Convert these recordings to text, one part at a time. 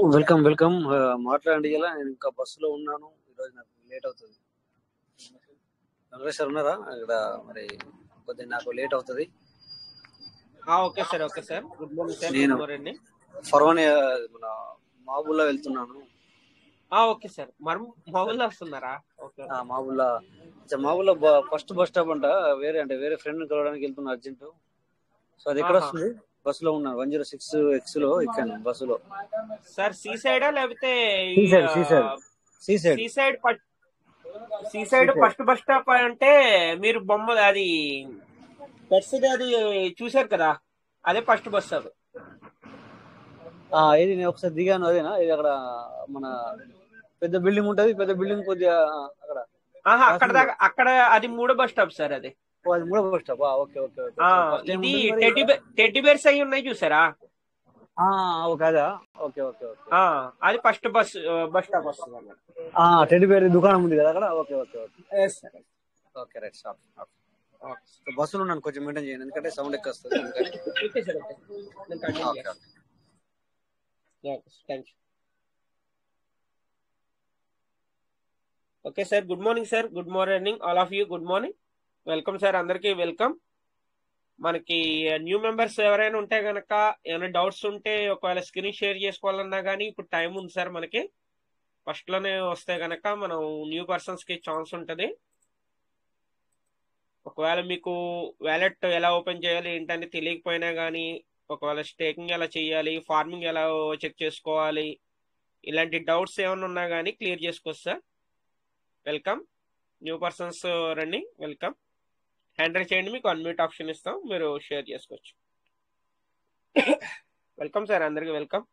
Welcome welcome మాట్లాడండి. ఇలా నేను ఇంకా బస్సులో ఉన్నాను. ఈరోజు నాకు లేట్ అవుతుంది. వెంకటేష్ సార్ ఉన్నారా ఇక్కడ? మరి కొద్దిగా నాకు లేట్ అవుతుంది. Okay sir, okay sir. Good morning sir. నేను గుడ్ మార్నింగ్. ఫర్వాని మన మాబుల్లా వెళ్తున్నాను. Okay sir. మరి మా ఊళ్ళో వస్తున్నారా? ఓకే మాబుల్లా మాబుల్లా ఫస్ట్ బస్ స్టాప్ అంట. వేరే ఫ్రెండ్ కలవడానికి వెళ్తున్నా అర్జెంట్. సో అది ఎక్కడ వస్తుంది? బస్సులో ఉన్నాను. 106X లో ఎక్కాను బస్సులో. సార్ సీ సైడా లేకపోతే sea side first bus stop అంటే మీరు బొమ్మ అది పెట్స్ది అది చూసారు కదా, అదే ఫస్ట్ బస్ స్టాప్. ఇది నేను ఒకసారి దిగాను. అదేనా? ఇది అక్కడ మన పెద్ద బిల్డింగ్ ఉంటది. పెద్ద బిల్డింగ్ కొద్దిగా అక్కడ అక్కడ దాకా, అక్కడ అది మూడో బస్ స్టాప్ సార్. అది మూడో bus stop. Okay okay okay. ఇది టెడ్డీ బేర్స్ అయ్యి ఉన్నాయి చూసారా? ఓకే అదా. Okay okay okay. అది ఫస్ట్ బస్ స్టాప్ వస్తుంది అన్నమాట. టెడ్డీ బేర్ దుకాణం ఉంది కదా అక్కడ. Okay okay okay. Okay right. Stop. బస్సులో ఉన్నాను, కొంచెం మెయింటైన్ చేయండి ఎందుకంటే సౌండ్ ఎక్కువ వస్తుంది. Okay sir. Good morning sir. Good morning all of you. Good morning. Welcome sir, అందరికీ వెల్కమ్. మనకి న్యూ మెంబర్స్ ఎవరైనా ఉంటే గనక, ఏమైనా డౌట్స్ ఉంటే ఒకవేళ స్క్రీన్ షేర్ చేసుకోవాలన్నా కానీ ఇప్పుడు టైం ఉంది సార్. మనకి ఫస్ట్ లోనే వస్తే గనక మనం న్యూ పర్సన్స్ కి ఛాన్స్ ఉంటుంది. ఒకవేళ మీకు వ్యాలెట్ ఎలా ఓపెన్ చేయాలి ఏంటని తెలియకపోయినా కానీ, ఒకవేళ స్టేకింగ్ ఎలా చేయాలి, ఫార్మింగ్ ఎలా చెక్ చేసుకోవాలి, ఇలాంటి డౌట్స్ ఏమైనా ఉన్నా కానీ క్లియర్ చేసుకోవచ్చు సార్. వెల్కమ్. న్యూ పర్సన్స్ రండి, వెల్కమ్. హ్యాండ్ రైజ్ చేయండి, మీకు అన్మ్యూట్ ఆప్షన్ ఇస్తాం, మీరు షేర్ చేసుకోవచ్చు. వెల్కమ్ సార్, అందరికీ welcome.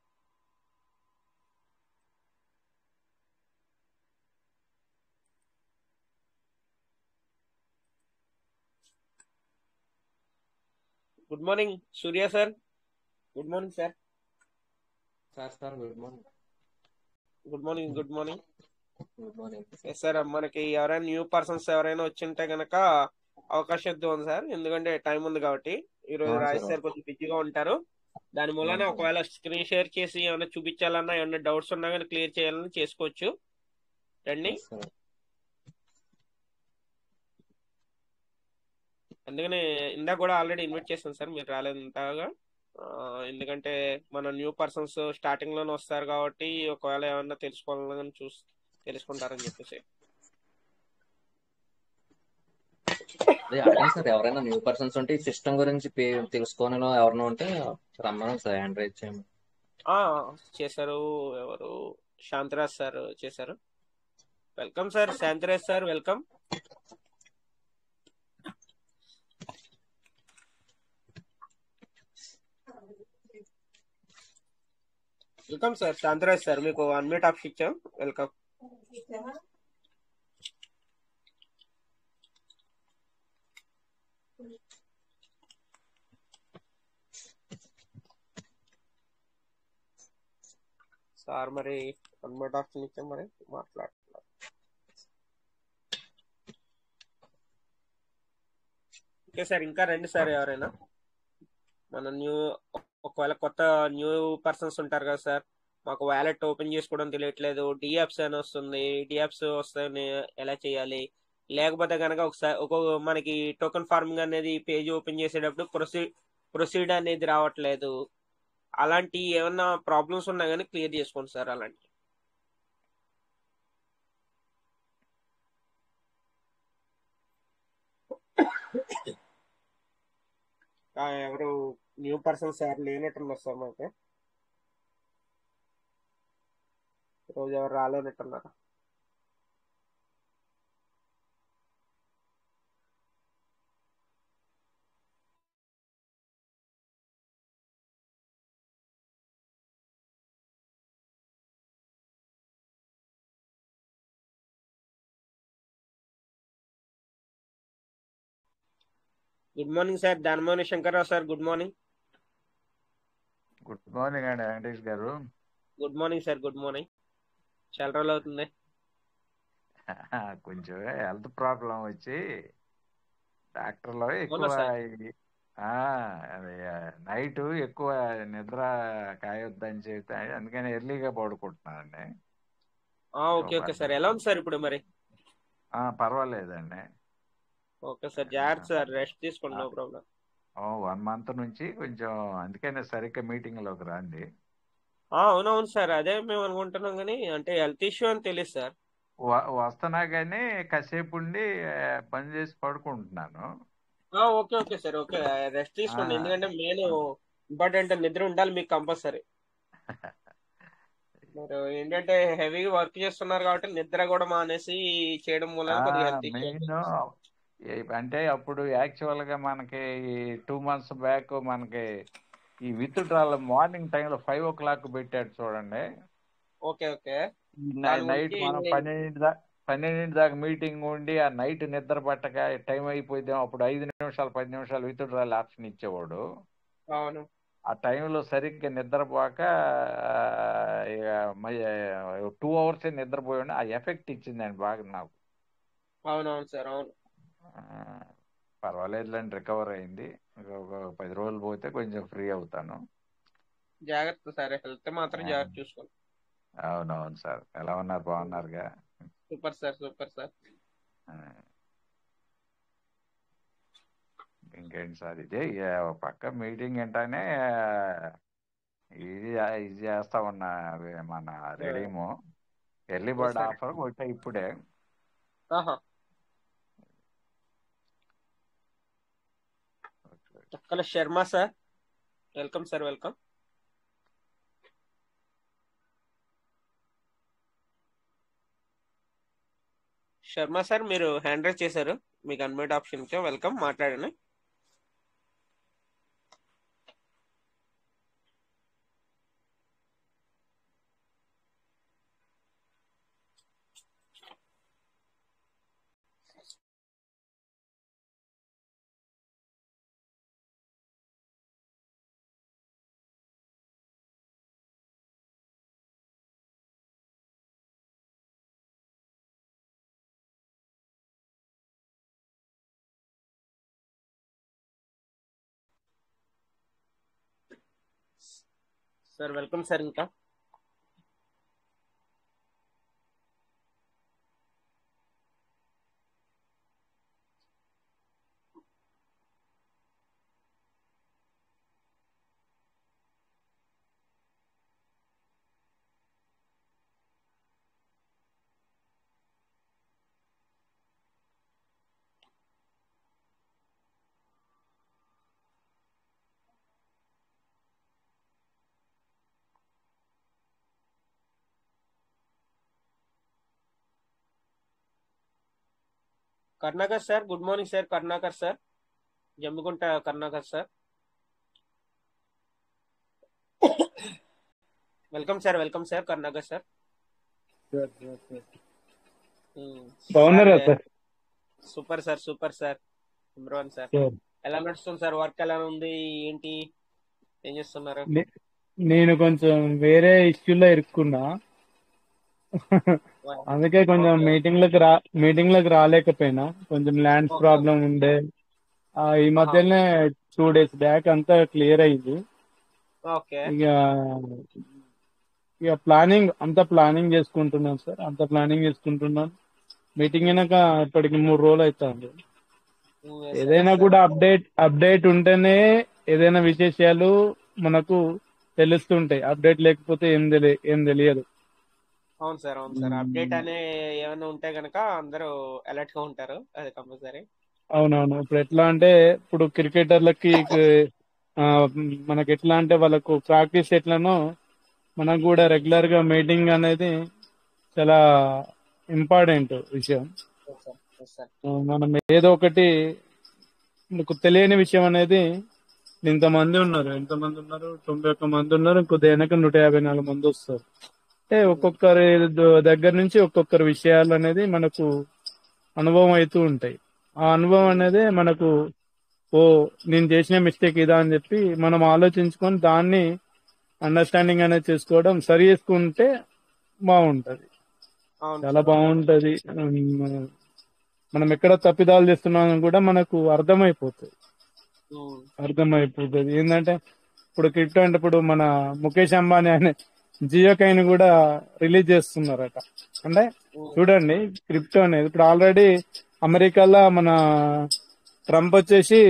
Good morning Surya sir. Good morning sir. Sir good morning. Good morning. Good morning. Yes sir. మనకి ఎవరైనా న్యూ పర్సన్స్ ఎవరైనా వచ్చింటే గనక అవకాశం ఉంది సార్, ఎందుకంటే టైం ఉంది కాబట్టి. ఈరోజు రాజేష్ సార్ కొంచెం బిజీగా ఉంటారు. దాని మూలన ఒకవేళ స్క్రీన్ షేర్ చేసి ఏమైనా చూపించాలన్నా, ఏమైనా డౌట్స్ ఉన్నా కానీ క్లియర్ చేయాలని చేసుకోవచ్చు. రండి. అందుకనే ఇందాక కూడా ఆల్రెడీ ఇన్వైట్ చేస్తాను సార్, మీరు రాలేదు ఇంతగా. ఎందుకంటే మన న్యూ పర్సన్స్ స్టార్టింగ్ లోనే వస్తారు కాబట్టి ఒకవేళ ఏమన్నా తెలుసుకోవాలని తెలుసుకుంటారని చెప్పేసి. సార్ ఎవరైనా న్యూ పర్సన్స్ ఉంటే ఈ సిస్టమ్ గురించి తెలుసుకోని ఎవరైనా ఉంటే రమ్మను సార్, హ్యాండ్ రైజ్ చేయండి. చేశారు ఎవరు? శాంతిరాజ్ సార్ చేశారు. Welcome sir. Shantiraj sir welcome. Welcome sir. Shantiraj sir, మీకు అన్మ్యూట్ ఆప్షన్ ఇచ్చాం, వెల్కమ్. సార్ మరి అన్మ్యూట్ ఆప్షన్ ఇచ్చాం, మరి మాట్లాడుతున్నారు. ఓకే సార్, ఇంకా రండి సార్ ఎవరైనా. మన ఒకవేళ కొత్త న్యూ పర్సన్స్ ఉంటారు కదా సార్, మాకు వ్యాలెట్ ఓపెన్ చేసుకోవడం తెలియట్లేదు, డియాప్స్ అని వస్తుంది, డియాప్స్ వస్తాయని ఎలా చేయాలి, లేకపోతే కనుక ఒకసారి మనకి టోకెన్ ఫార్మింగ్ అనేది పేజ్ ఓపెన్ చేసేటప్పుడు ప్రొసీడ్ అనేది రావట్లేదు, అలాంటి ఏమన్నా ప్రాబ్లమ్స్ ఉన్నా కానీ క్లియర్ చేసుకోండి సార్. అలాంటి ఎవరు న్యూ పర్సన్స్ ఎవరు లేనట్టున్నారు సార్ మాకు రోజు, ఎవరు రాలేనట్టున్నారు. Good morning sir. Danamoni Shankarrao sir, good morning. Good morning అండి వెంకటేష్ గారు. Good morning sir. Good morning. చాలా రోజులు అవుతుంది. కొంచెం హెల్త్ ప్రాబ్లం వచ్చి డాక్టర్లో ఎక్కువ ఆ, అది నైట్ ఎక్కువ నిద్ర కాయొద్దని చెప్తే అందుకని ఎర్లీగా పడుకుంటున్నానండి. సో ఓకే ఓకే సార్, పడుకో ఎలా ఉంది సార్ ఇప్పుడు మరి? పర్వాలేదండి. ఓకే సార్, జాగ్రత్త సార్, రెస్ట్ తీసుకోండి, నో ప్రాబ్లం. 1 మంత్ నుంచి కొంచెం అందుకనే సరిగ్గా మీటింగ్లోకి రాంది. అవునవును సార్, అదే మేము అనుకుంటున్నాం కానీ అంటే హెల్త్ ఇష్యూ అని తెలియదు సార్. వస్తున్నా కానీ కాసేపు ఉండి పని చేసి పడుకుంటున్నాను. Okay okay sir, okay, rest ఆ, తీసుకోండి, ఎందుకంటే మెయిన్ ఇంపార్టెంట్ నిద్ర ఉండాలి మీకు కంపల్సరీ. మీరు ఏంటంటే హెవీగా వర్క్ చేస్తున్నారు కాబట్టి నిద్ర కూడా మానేసి చేయడం మూలన కొద్దిగా హెల్త్ ఇష్యూ మెయిన్ అవుతుంది. అంటే అప్పుడు యాక్చువల్గా మనకి 2 months బ్యాక్ మనకి ఈ విత్ డ్రాల్ మార్నింగ్ టైంలో 5 o'clock పెట్టాడు చూడండి. ఓకే ఓకే, దాని నైట్ గురించి మనం 12 దాకా మీటింగ్ ఉండి ఆ నైట్ నిద్ర పట్టక టైం అయిపోతే అప్పుడు 5 నిమిషాలు 10 నిమిషాలు విత్ డ్రాల్ ఆప్షన్ ఇచ్చేవాడు. అవును ఆ టైంలో సరిగ్గా నిద్రపోక ఇక 2 hours నిద్రపోయాడు. ఆ ఎఫెక్ట్ ఇచ్చిందండి బాగా నాకు. అవునవును సార్, అవును. ఆ, పర్వాలేదులేండి, రికవర్ అయింది. ఒక 10 రోజులు పోతే కొంచెం ఫ్రీ అవుతాను. జాగ్రత్త సార్, హెల్త్ మాత్రం ఆ, జాగ్రత్త చూసుకోండి. అవునవును సార్. ఎలా ఉన్నారు? బాగున్నారుగా? Super sir, super sir. ఆ, ఇంకేంటి సార్? ఇదే ఒక పక్క మీటింగ్ ఏంటనే ఇది ఇది చేస్తా ఉన్నా. మన రెడీము ఎర్లీ ఎస్ బర్డ్ సార్. ఆఫర్ ఒకటే ఇప్పుడే. ఆహా, Chakkala Sharma sir, welcome sir, welcome. Sharma sir, మీరు హ్యాండ్ రైజ్ చేశారు, మీకు అన్మ్యూట్ ఆప్షన్ ఇచ్చా, వెల్కమ్, మాట్లాడండి. సార్ వెల్కమ్ సార్, ఇంకా Karnakar sir, good morning sir, Karnakar sir, Jammikunta Karnakar sir, welcome sir, Karnakar sir. బాగున్నారా sir sir? Super sir, super sir, Imran sir. Sir, ఎలా నడుస్తుంది సార్, వర్క్ ఎలా ఉంది, ఏంటి, ఏం చేస్తున్నారు? నే- నేను కొంచెం వేరే ఇష్యూలో ఇరుక్కున్నా. అందుకే కొంచెం ఓకే మీటింగ్లకు రాలేకపోయినా. కొంచెం ల్యాండ్స్ ఓకే ప్రాబ్లం ఉండే. ఈ ఆహా, మధ్యనే 2 days బ్యాక్ అంతా క్లియర్ అయింది. ఓకే ఇక ఇక ప్లానింగ్ చేసుకుంటున్నాను సార్. అంత ప్లానింగ్ చేసుకుంటున్నాను. మీటింగ్ అయినాక ఇప్పటికి 3 రోజులు అవుతుంది. ఎస్ ఏదైనా సార్. కూడా అప్డేట్ ఉంటేనే ఏదైనా విశేషాలు మనకు తెలుస్తుంటాయి. అప్డేట్ లేకపోతే ఏం తెలియదు. అవును సార్, అవును సార్, అప్డేట్ అనే ఏమైనా ఉంటే గనక అందరూ అలర్ట్ గా ఉంటారు, అది కంపల్సరీ. అవునవును. ఇప్పుడు ఎట్లా అంటే ఇప్పుడు క్రికెటర్లకి ఆ, మనకి ఎట్లా అంటే వాళ్ళకు ప్రాక్టీస్ ఎట్లనో మనకు కూడా రెగ్యులర్ గా మీటింగ్ అనేది చాలా ఇంపార్టెంట్ విషయం. Yes sir, yes sir. మనం ఏదో ఒకటి మనకు తెలియని విషయం అనేది ఎంతమంది ఉన్నారు 91 మంది ఉన్నారు. ఇంకొద్ది వెనక 154 మంది వస్తారు. అంటే ఒక్కొక్కరి దగ్గర నుంచి ఒక్కొక్కరి విషయాలు అనేది మనకు అనుభవం అవుతూ ఉంటాయి. ఆ అనుభవం అనేది మనకు ఓ నేను చేసిన మిస్టేక్ ఇదా అని చెప్పి మనం ఆలోచించుకొని దాన్ని అండర్స్టాండింగ్ అనేది చేసుకోవడం సరి చేసుకుంటే బాగుంటది. అవును చాలా సార్, అవును. బాగుంటది. మనం ఎక్కడ తప్పిదాలు చేస్తున్నామని కూడా మనకు అర్థమైపోతుంది. ఉమ్, అర్థమైపోతుంది. ఏంటంటే ఇప్పుడు క్రిప్టో అంటే ఇప్పుడు మన ముఖేష్ అంబానీ అనే జియో కైన్ కూడా రిలీజ్ చేస్తున్నారట. అంటే ఉమ్, చూడండి, క్రిప్టో అనేది ఇప్పుడు ఆల్రెడీ అమెరికాలో మన ట్రంప్ వచ్చేసి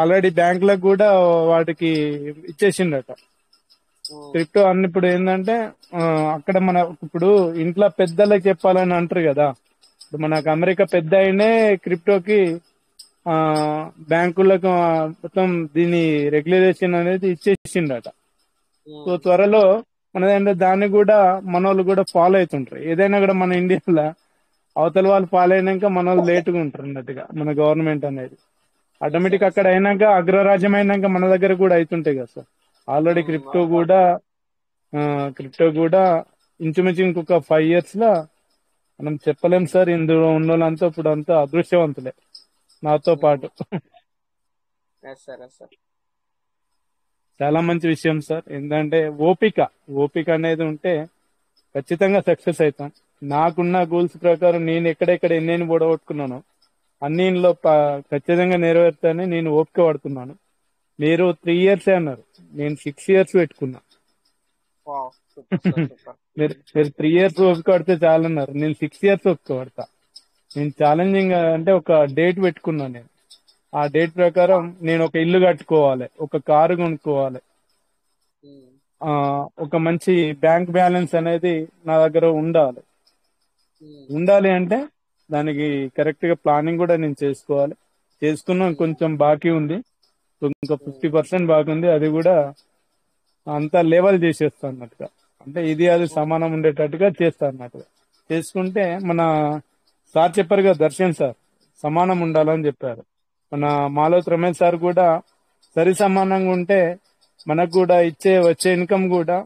ఆల్రెడీ బ్యాంకులకు కూడా వాటికి ఇచ్చేసిండట ఉమ్, క్రిప్టో అన్ని. ఇప్పుడు ఏంటంటే ఆ, అక్కడ మన ఇప్పుడు ఇంట్లో పెద్దలకు చెప్పాలని అంటారు కదా. ఇప్పుడు మనకు అమెరికా పెద్ద అయినే క్రిప్టోకి ఆ బ్యాంకులకు మొత్తం దీని రెగ్యులేషన్ అనేది ఇచ్చేసిండట. సో ఉమ్, త్వరలో మనదంటే దాన్ని కూడా మనోళ్ళు కూడా ఫాలో అవుతుంటారు. ఏదైనా కూడా మన ఇండియాలో అవతల వాళ్ళు ఫాలో అయినాక మన వాళ్ళు లేటుగా ఉంటారు అన్నట్టుగా మన గవర్నమెంట్ అనేది. ఎస్ సార్ ఆటోమేటిక్ ఎస్ అక్కడ సార్. అయినాక అగ్రరాజ్యం అయినాక మన దగ్గర కూడా అవుతుంటాయి కదా సార్. ఆల్రెడీ క్రిప్టో అవును సార్. కూడా క్రిప్టో కూడా ఇంచుమించు ఇంకొక 5 years లో మనం చెప్పలేం సార్. ఇందులో ఉన్న వాళ్ళంతా ఇప్పుడు అంతా అదృష్టవంతులే నాతో పాటు. Yes sir yes sir. చాలా మంచి విషయం సార్. ఏంటంటే ఓపిక, ఓపిక అనేది ఉంటే ఖచ్చితంగా సక్సెస్ అవుతాం. నాకున్న గోల్స్ ప్రకారం నేను ఎక్కడెక్కడ ఎన్నెన్ని పొడగొట్టుకున్నానో అన్నిలో ఖచ్చితంగా నెరవేరుతానని నేను ఓపిక పడుతున్నాను. మీరు 3 years అన్నారు, నేను 6 years పెట్టుకున్నా. Wow super sir super. మీరు 3 years ఓపిక పడితే చాలన్నారు, నేను 6 years ఓపిక పడతా. నేను ఛాలెంజింగ్ అంటే ఒక డేట్ పెట్టుకున్నాను నేను. ఆ డేట్ ప్రకారం నేను ఒక ఇల్లు కట్టుకోవాలి, ఒక కారు కొనుక్కోవాలి, ఆ ఒక మంచి బ్యాంక్ బ్యాలెన్స్ అనేది నా దగ్గర ఉండాలి. ఉండాలి అంటే దానికి కరెక్ట్ గా ప్లానింగ్ కూడా నేను చేసుకోవాలి. చేసుకున్నాం, కొంచెం బాకీ ఉంది, ఇంకా 50% బాకీ ఉంది. అది కూడా అంతా లెవెల్ చేసేస్తా అన్నట్టుగా, అంటే ఇది అది సమానం ఉండేటట్టుగా చేస్తా అన్నట్టుగా చేసుకుంటే మన సార్ చెప్పారు కదా, దర్శన్ సార్ సమానం ఉండాలని చెప్పారు. మన మాలోత్ రమేష్ సార్ కూడా సరి సమానంగా ఉంటే మనకు కూడా వచ్చే ఇన్కమ్ కూడా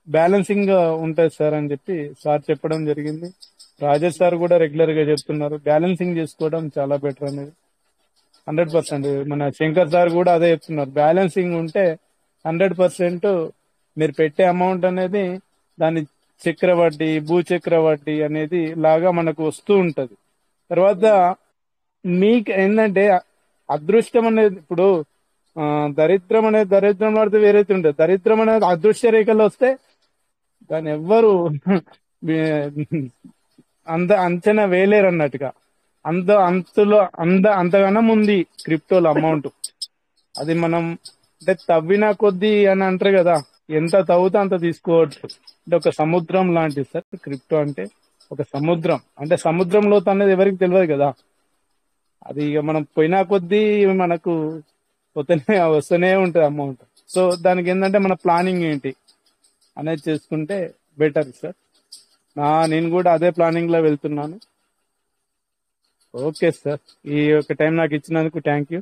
బ్యాలెన్సింగ్ గా ఉంటది సార్ అని చెప్పి సార్ చెప్పడం జరిగింది. రాజేష్ సార్ కూడా రెగ్యులర్ గా చెప్తున్నారు బ్యాలెన్సింగ్ చేసుకోవడం చాలా బెటర్ అనేది. 100% మన శంకర్ సార్ కూడా అదే చెప్తున్నారు, బ్యాలెన్సింగ్ ఉంటే 100% మీరు పెట్టే అమౌంట్ అనేది దాని చక్రవడ్డీ భూచక్రవడ్డీ అనేది లాగా మనకు వస్తూ ఉంటది. తర్వాత మీకు ఏంటంటే అదృష్టం అనేది ఇప్పుడు దరిద్రం అనేది దరిద్రం పడితే వేరైతే ఉంటుంది. దరిద్రం అనేది అదృష్ట రేఖలో వస్తే దాన్ని ఎవ్వరు అంచనా వేయలేరు అన్నట్టుగా. అంతగానం ఉంది క్రిప్టోలో అమౌంట్. అది మనం అంటే తవ్విన కొద్దీ అని అంటారు కదా, ఎంత తవ్వుతే అంత తీసుకోవచ్చు. అంటే ఒక సముద్రం లాంటిది సార్ క్రిప్టో అంటే. ఒక సముద్రం అంటే సముద్రం లోతు అనేది ఎవరికి తెలియదు కదా. అది ఇక మనం పోయినా కొద్దీ మనకు వస్తూనే ఉంటుంది అమౌంట్. సో దానికి ఏంటంటే మన ప్లానింగ్ ఏంటి అనేది చేసుకుంటే బెటర్ సార్. నేను కూడా అదే ప్లానింగ్ లో వెళ్తున్నాను. ఓకే సార్, ఈ యొక్క టైం నాకు ఇచ్చినందుకు thank you.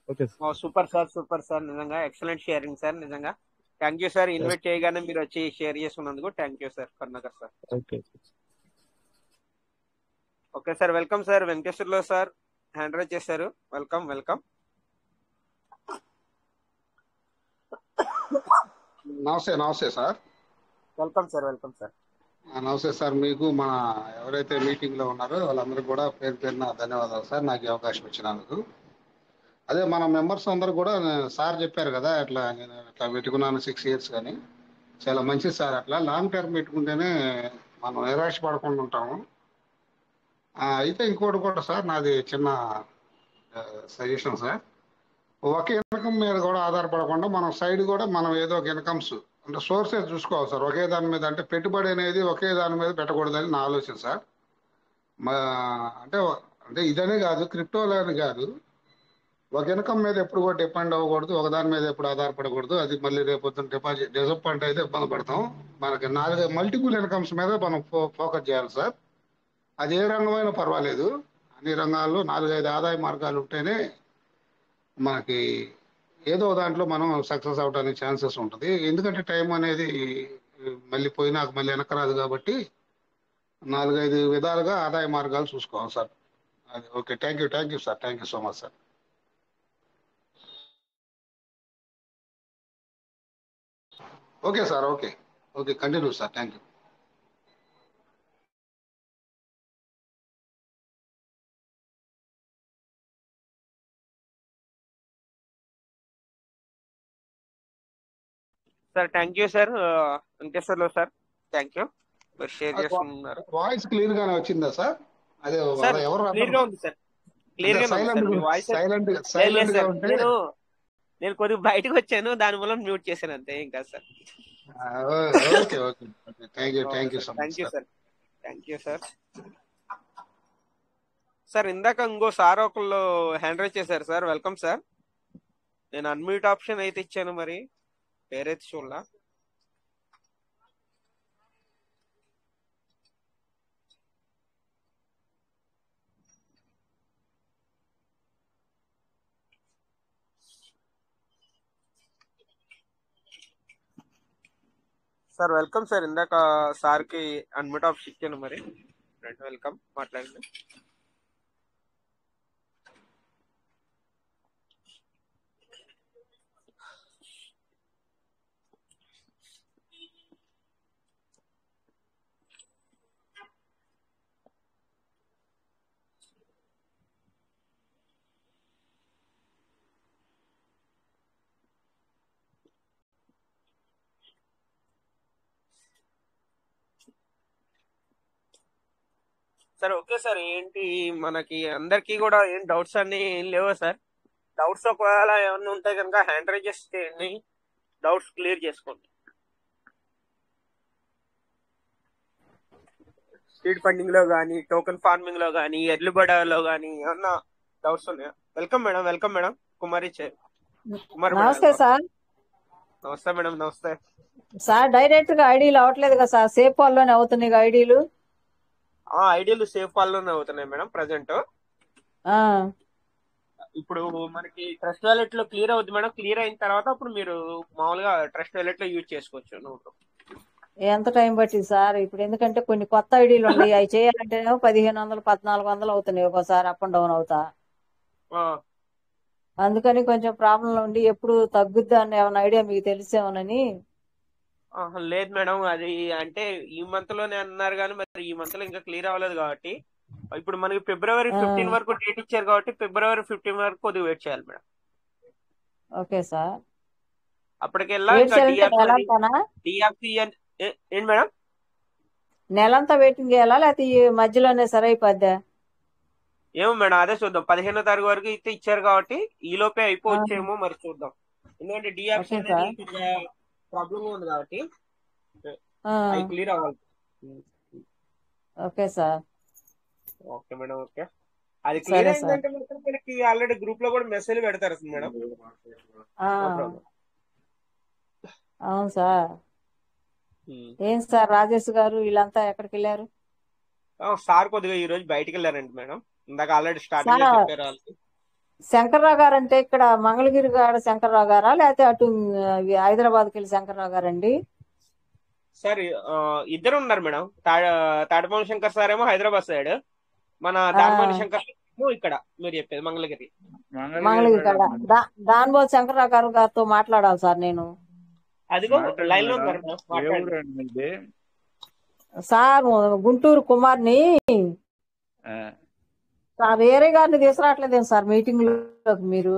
Okay sir. Super sir super sir, నిజంగా ఎక్సలెంట్ షేరింగ్ సార్. నిజంగా థ్యాంక్ యూ సార్. ఇన్వైట్ చేయగానే మీరు వచ్చి షేర్ చేసుకున్నందుకు thank you sir Karunakar sir. Okay. Okay sir, welcome sir. Venkateswarlu sir hand raise చేశారు. Welcome welcome. నమస్తే నమస్తే sir. Welcome sir welcome sir. నమస్తే సార్. మీకు మన ఎవరైతే మీటింగ్ లో ఉన్నారో వాళ్ళందరూ కూడా పేరు పేరున ధన్యవాదాలు సార్, నాకు ఈ అవకాశం ఇచ్చినందుకు. అదే మన మెంబర్స్ అందరూ కూడా సార్ చెప్పారు కదా, అట్లా నేను అట్లా పెట్టుకున్నాను 6 years కానీ. చాలా మంచిది సార్, అట్లా లాంగ్ టర్మ్ పెట్టుకుంటేనే మనం నిరాశ పడకుండా ఉంటాము. అయితే ఇంకోటి కూడా సార్, నాది చిన్న సజెషన్ సార్. ఒకే ఇన్కమ్ మీద కూడా ఆధారపడకుండా మనం సైడ్ కూడా మనం ఏదో ఒక ఇన్కమ్స్ అంటే సోర్సెస్ చూసుకోవాలి సార్. ఒకే దాని మీద అంటే పెట్టుబడి అనేది ఒకే దాని మీద పెట్టకూడదని నా ఆలోచన సార్. మా అంటే అంటే ఇదనే కాదు, క్రిప్టోలో అని కాదు, ఒక ఇన్కమ్ మీద ఎప్పుడు కూడా డిపెండ్ అవ్వకూడదు, ఒక దాని మీద ఎప్పుడు ఆధారపడకూడదు. అది మళ్ళీ రేపు డిసప్పాయింట్ అయితే ఇబ్బంది పడతాం. మనకి 4 మల్టిపుల్ ఇన్కమ్స్ మీద మనం ఫోకస్ చేయాలి సార్. అది ఏ రంగమైనా పర్వాలేదు, అన్ని రంగాల్లో 4-5 ఆదాయ మార్గాలు ఉంటేనే మనకి ఏదో దాంట్లో మనం సక్సెస్ అవడానికి ఛాన్సెస్ ఉంటుంది. ఎందుకంటే టైం అనేది మళ్ళీ పోయినాక మళ్ళీ వెనకరాదు కాబట్టి 4-5 విధాలుగా ఆదాయ మార్గాలు చూసుకోవాలి సార్. అది okay. Thank you sir. Thank you so much sir. Okay sir. Okay continue sir. Thank you. Sir thank you sir, Venkateswarlu sir, thank you మీరు షేర్ చేసుకున్నారు వాయిస్ క్లియర్ గానే వచ్చిందా సార్? అదే సార్. ఎవరు క్లియర్ గా ఉంది సార్, క్లియర్ గానే ఉంది సార్. మీ వాయిస్ సైలెంట్ గా ఉంటే నేను కొద్దిగా బయటకు వచ్చాను, దాని వల్ల మ్యూట్ చేశాను అంతే, ఇంకా sir. Okay okay thank you so thank you much sir, thank you sir. Sir ఇందాక ఇంకో సార్ ఒకళ్ళు హ్యాండ్ రైజ్ చేశారు సార్, వెల్కమ్ సార్. నేను అన్మ్యూట్ ఆప్షన్ అయితే ఇచ్చాను, మరి పేరైతే చూడలా. సార్ వెల్కమ్ సార్, ఇందాక సార్కి అన్మ్యూట్ ఆప్షన్ ఇచ్చాను, మరి వెల్కమ్ మాట్లాడండి. సార్ ఓకే సార్, ఏంటి మనకి అందరికీ కూడా ఏం డౌట్స్ అన్ని ఏం లేవా సార్? డౌట్స్ ఒకవేళ ఏమన్నా ఉంటే కనుక హ్యాండ్ రైజ్ చేయండి, డౌట్స్ క్లియర్ చేసుకోండి. సీడ్ ఫండింగ్ లో కానీ, టోకెన్ ఫార్మింగ్ లో కానీ, ఎర్లీ బర్డ్ లో కానీ ఏమన్నా డౌట్స్ ఉన్నాయా? Welcome madam, welcome madam. Kumari Kumar madam, నమస్తే సార్. నమస్తే మేడం, నమస్తే సార్ డైరెక్ట్ గా ఐడీలు అవట్లేదు కదా సార్, సేఫ్ వాళ్ళలోనే అవుతున్నాయి ఐడీలు. ఐడియాలు సేఫ్ వాళ్ళలోనే అవుతున్నాయి మేడం ప్రజెంట్. ఆ, ఇప్పుడు మనకి ట్రస్ట్ వాలెట్ లో క్లియర్ అవుతుంది మేడం. క్లియర్ అయిన తర్వాత అప్పుడు మీరు మామూలుగా ట్రస్ట్ వాలెట్ లో యూజ్ చేసుకోవచ్చు నోట్. ఎంత టైం పట్టింది సార్? ఇప్పుడు ఎందుకంటే కొన్ని కొత్త ఐడీలు ఉన్నాయి, అవి చేయాలంటేనేమో 1500 1400 అవుతున్నాయి ఒక్కోసారి, అప్ అండ్ డౌన్ అవుతా. అందుకని కొంచెం ప్రాబ్లం ఉండి ఎప్పుడు తగ్గుద్దా అని ఏమైనా ఐడియా మీకు తెలిసేమోనని. లేదు మేడం, అది అంటే ఈ మంత్ లోనే అన్నారు కానీ మరి ఈ మంత్ లో ఇంకా క్లియర్ అవ్వలేదు కాబట్టి, ఇప్పుడు మనకి ఫిబ్రవరి 15 వరకు డేట్ ఇచ్చారు కాబట్టి ఫిబ్రవరి 15 వరకు కొద్దిగా వెయిట్ చేయాలి మేడం. Okay sir. అప్పటికెల్లా వెయిట్ ఇంకా చేయాలంటే నెలంతానా? డిఎఫ్సి ఏంటి మేడం? నెలంతా వెయిటింగ్ చేయాలా లేకపోతే ఈ మధ్యలోనే సరైపోద్దా? ఏమో మేడం, అదే చూద్దాం. 15వ తారీఖు వరకు అయితే ఇచ్చారు కాబట్టి ఈ లోపే అయిపోవచ్చేమో, మరి చూద్దాం. ఎందుకంటే డిఎఫ్సి ఓకే సార్. అనేది ప్రాబ్లమ్ ఉంది కాబట్టి అవి క్లియర్ అవ్వాలి. Okay sir. Okay madam, okay. అది సరే క్లియర్ సార్. అయిందంటే మాత్రం మనకి ఆల్రెడీ గ్రూప్ లో కూడా మెసేజ్ పెడతారు మేడం. ఆ, నో ప్రాబ్లం. అవును సార్. ఏం సార్ రాజేష్ గారు వీళ్ళంతా ఎక్కడికి వెళ్ళారు? సార్ కొద్దిగా ఈ రోజు బయటికి వెళ్ళారండి మేడం. ఇందాక ఆల్రెడీ స్టార్టింగ్ లో సార్ చెప్పారు వాళ్ళకి. శంకర్రావు గారు అంటే ఇక్కడ మంగళగిరి గారు శంకర్రావు గారా లేకపోతే అటు హైదరాబాద్కి వెళ్ళి శంకర్రావు గారండి? సార్ ఇద్దరు ఉన్నారు మేడం. తాడపల్లి శంకర్ సార్ ఏమో హైదరాబాద్ సైడ్, మన ఆ, దానమల్లి శంకర్ ఏమో ఇక్కడ మీరు చెప్పేది మంగళగిరి. మంగళగిరి కాడ మేడం దానిబోతు శంకర్రావు గారితో మాట్లాడాలి సార్ నేను. అదిగో మాట్లాడు లైన్ లో మేడం. ఉన్నారు మేడం, ఏ మాట్లాడండి. ఊరు అండి మీది? సార్ గుంటూరు కుమార్ని ఆ, సార్ వేరే గారిని తీసుకురావట్లేదేం సార్ మీటింగ్ లోకి మీరు?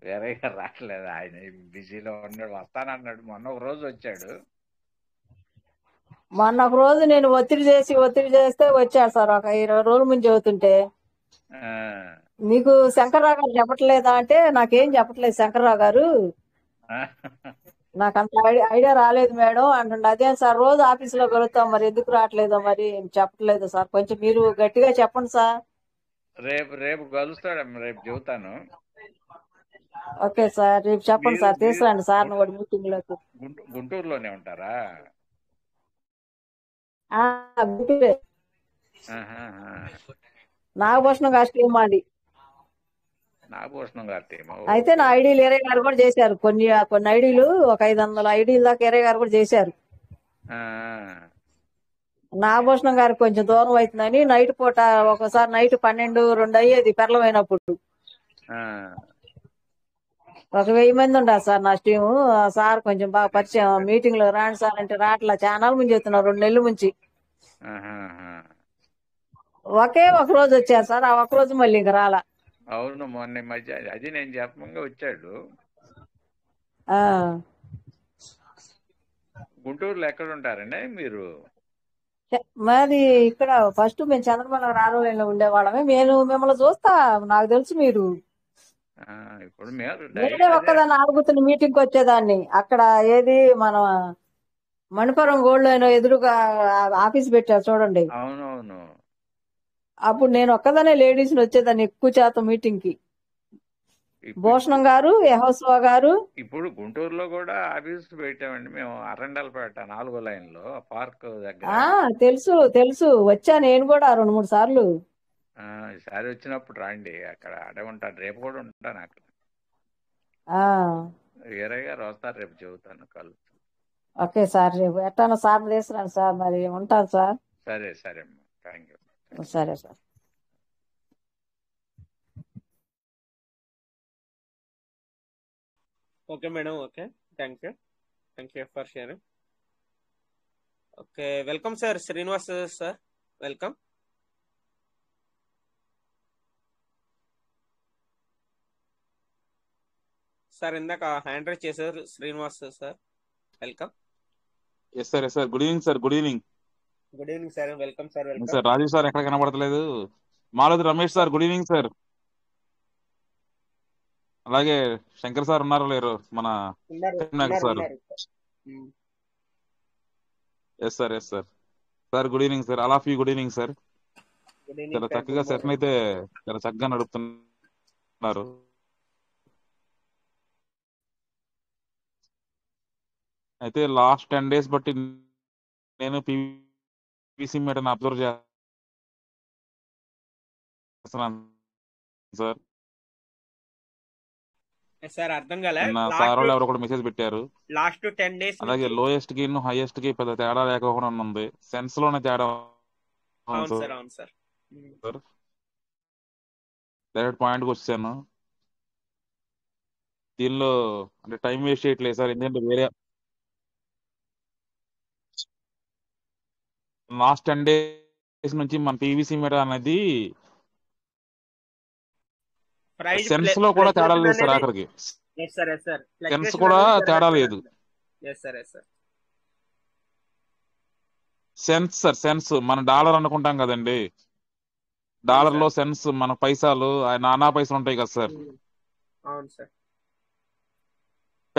వేరేగా రావట్లేదు, ఆయన బిజీలో ఉన్నాడు. వస్తానన్నాడు, మొన్న ఒక రోజు వచ్చాడు. మొన్న ఒక రోజు నేను ఒత్తిడి చేస్తే వచ్చాడు సార్, ఒక 20 రోజుల ముందు అవుతుంటే. ఆ, మీకు శంకర్రావు గారు చెప్పట్లేదా అంటే నాకేం చెప్పట్లేదు శంకర్రావు గారు, ఆ, నాకు అంత ఐడియా రాలేదు మేడం అంటుండే. అదేం సార్ రోజు ఆఫీసులో కలుగుతాం, మరి ఎందుకు రావట్లేదో మరి చెప్పట్లేదు సార్, కొంచెం మీరు గట్టిగా చెప్పండి సార్. రేపు కలుస్తాడమ్మ, రేపు చెబుతాను. ఓకే సార్, రేపు చెప్పండి మీరు సార్, మీరు తీసుకురండి సార్ వాడి మీటింగ్ లోకి. గుంటూరులోనే ఉంటారా? ఆ, గుంటూరే. ఆహాహా. నాగభూషణం గారి టీం మాది. నాగభూషణం గారి టీమ్. అయితే నా ఓకే. ఐడీలు ఏరే గారు కూడా చేశారు, కొన్ని ఐడీలు ఒక 500 ఐడీల దాకా ఏరే గారు కూడా చేశారు. ఆ, నాగభూషణం గారికి కొంచెం దూరం అవుతుందని నైట్ పూట ఒకసారి నైట్ 12, 2 అయ్యేది పెరలమైనప్పుడు. ఆ, ఒక 1000 మంది ఉండాలి సార్ నా టీము. ఆ సార్ కొంచెం బాగా పరిచయం, మీటింగ్ లో రాండి సార్ అంటే రాట్లా, ఛానల్ ముందు చెప్తున్నారు 2 నెలల నుంచి. ఆహాహా. ఒకే ఒక రోజు వచ్చారు సార్, ఆ ఒక రోజు మళ్ళీ ఇంక రాలా. అవును, మొన్న ఈ మధ్య అది నేను చెప్పంగా వచ్చాడు. ఆ, గుంటూరులో ఎక్కడ ఉంటారండి మీరు? మాది ఇక్కడ ఫస్ట్ మేము చంద్రబాబు రారోలో ఉండేవాళ్ళమే. నేను మిమ్మల్ని చూస్తా, నాకు తెలుసు మీరు. ఇప్పుడు మీరు నేనే డైలీ అదే ఒక్కదాన్ని ఆరుగుతున్న మీటింగ్కి వచ్చేదాన్ని. అక్కడ ఏది మన మణిపురం గోల్డ్ లోన్ ఎదురుగా ఆఫీస్ పెట్టారు చూడండి. అవునవును. అప్పుడు నేను ఒక్కదానే లేడీస్ వచ్చేదాన్ని ఎక్కువ శాతం మీటింగ్ కి. ఇప్పుడు భూషణం గారు, యహోస్వా గారు. ఇప్పుడు గుంటూరులో కూడా ఆఫీస్ పెట్టామండి మేము, అరండల్పేట 4వ లైన్లో పార్క్ దగ్గర. తెలుసు తెలుసు, వచ్చా నేను కూడా 2-3 సార్లు. ఈసారి వచ్చినప్పుడు రండి, అక్కడ అడే ఉంటాను, రేపు కూడా ఉంటాను అక్కడ. ఆ వీరయ్య గారు వస్తారు, రేపు చెబుతాను కలు. ఓకే సార్, రేపు ఎట్టానో సార్ తీసుకురండి సార్. మరి ఉంటాను సార్. సరే సరే అమ్మా, థ్యాంక్ యూ. సరే sir. Okay madam, okay, thank you for sharing. Okay, welcome sir Srinivas sir, welcome. Sir ఇందాక హ్యాండ్ రైజ్ చేశారు Srinivas sir, welcome. Yes sir, yes sir. Good evening sir. Good evening. Good evening sir, welcome sir, welcome. Sir Rajiv sir ఎక్కడ కనబడతలేదు. Malathi Ramesh sir, good evening sir. అలాగే Shankar sir ఉన్నారో లేరు మన sir? Yes sir, yes sir. Sir good evening sir. All of you good evening sir. చాలా చక్కగా session అయితే చాలా చక్కగా నడుపుతున్నారు. అయితే లాస్ట్ 10 days బట్టి నేను పీవీసీ మీటర్ని అబ్జర్వ్ చేస్తున్నాను సార్. సార్ అర్థం కాలే. సార్ వాళ్ళు ఎవరో కూడా మెసేజ్ పెట్టారు. లాస్ట్ 10 days అలాగే లోయెస్ట్ కి హైయెస్ట్ కి పెద్ద తేడా లేకపోవడం ఉంది, సెన్స్ లోనే తేడా. అవును సార్, అవును సార్. డైరెక్ట్ పాయింట్కి వచ్చాను. దీనిలో అంటే టైం వేస్ట్ చేయట్లేదు సార్, ఎందుకంటే వేరే లాస్ట్ 10 days నుంచి మన పీవీసీ మీటర్ అనేది సెన్స్ లో కూడా తేడా లేదు సార్. ఆఖరికి సెన్స్ కూడా తేడా లేదు. సెన్స్ సార్, సెన్స్ మన డాలర్ అనుకుంటాం కదండి, డాలర్ లో సెన్స్ మన పైసలు నానా పైసలు ఉంటాయి కదా సార్. అవును సార్.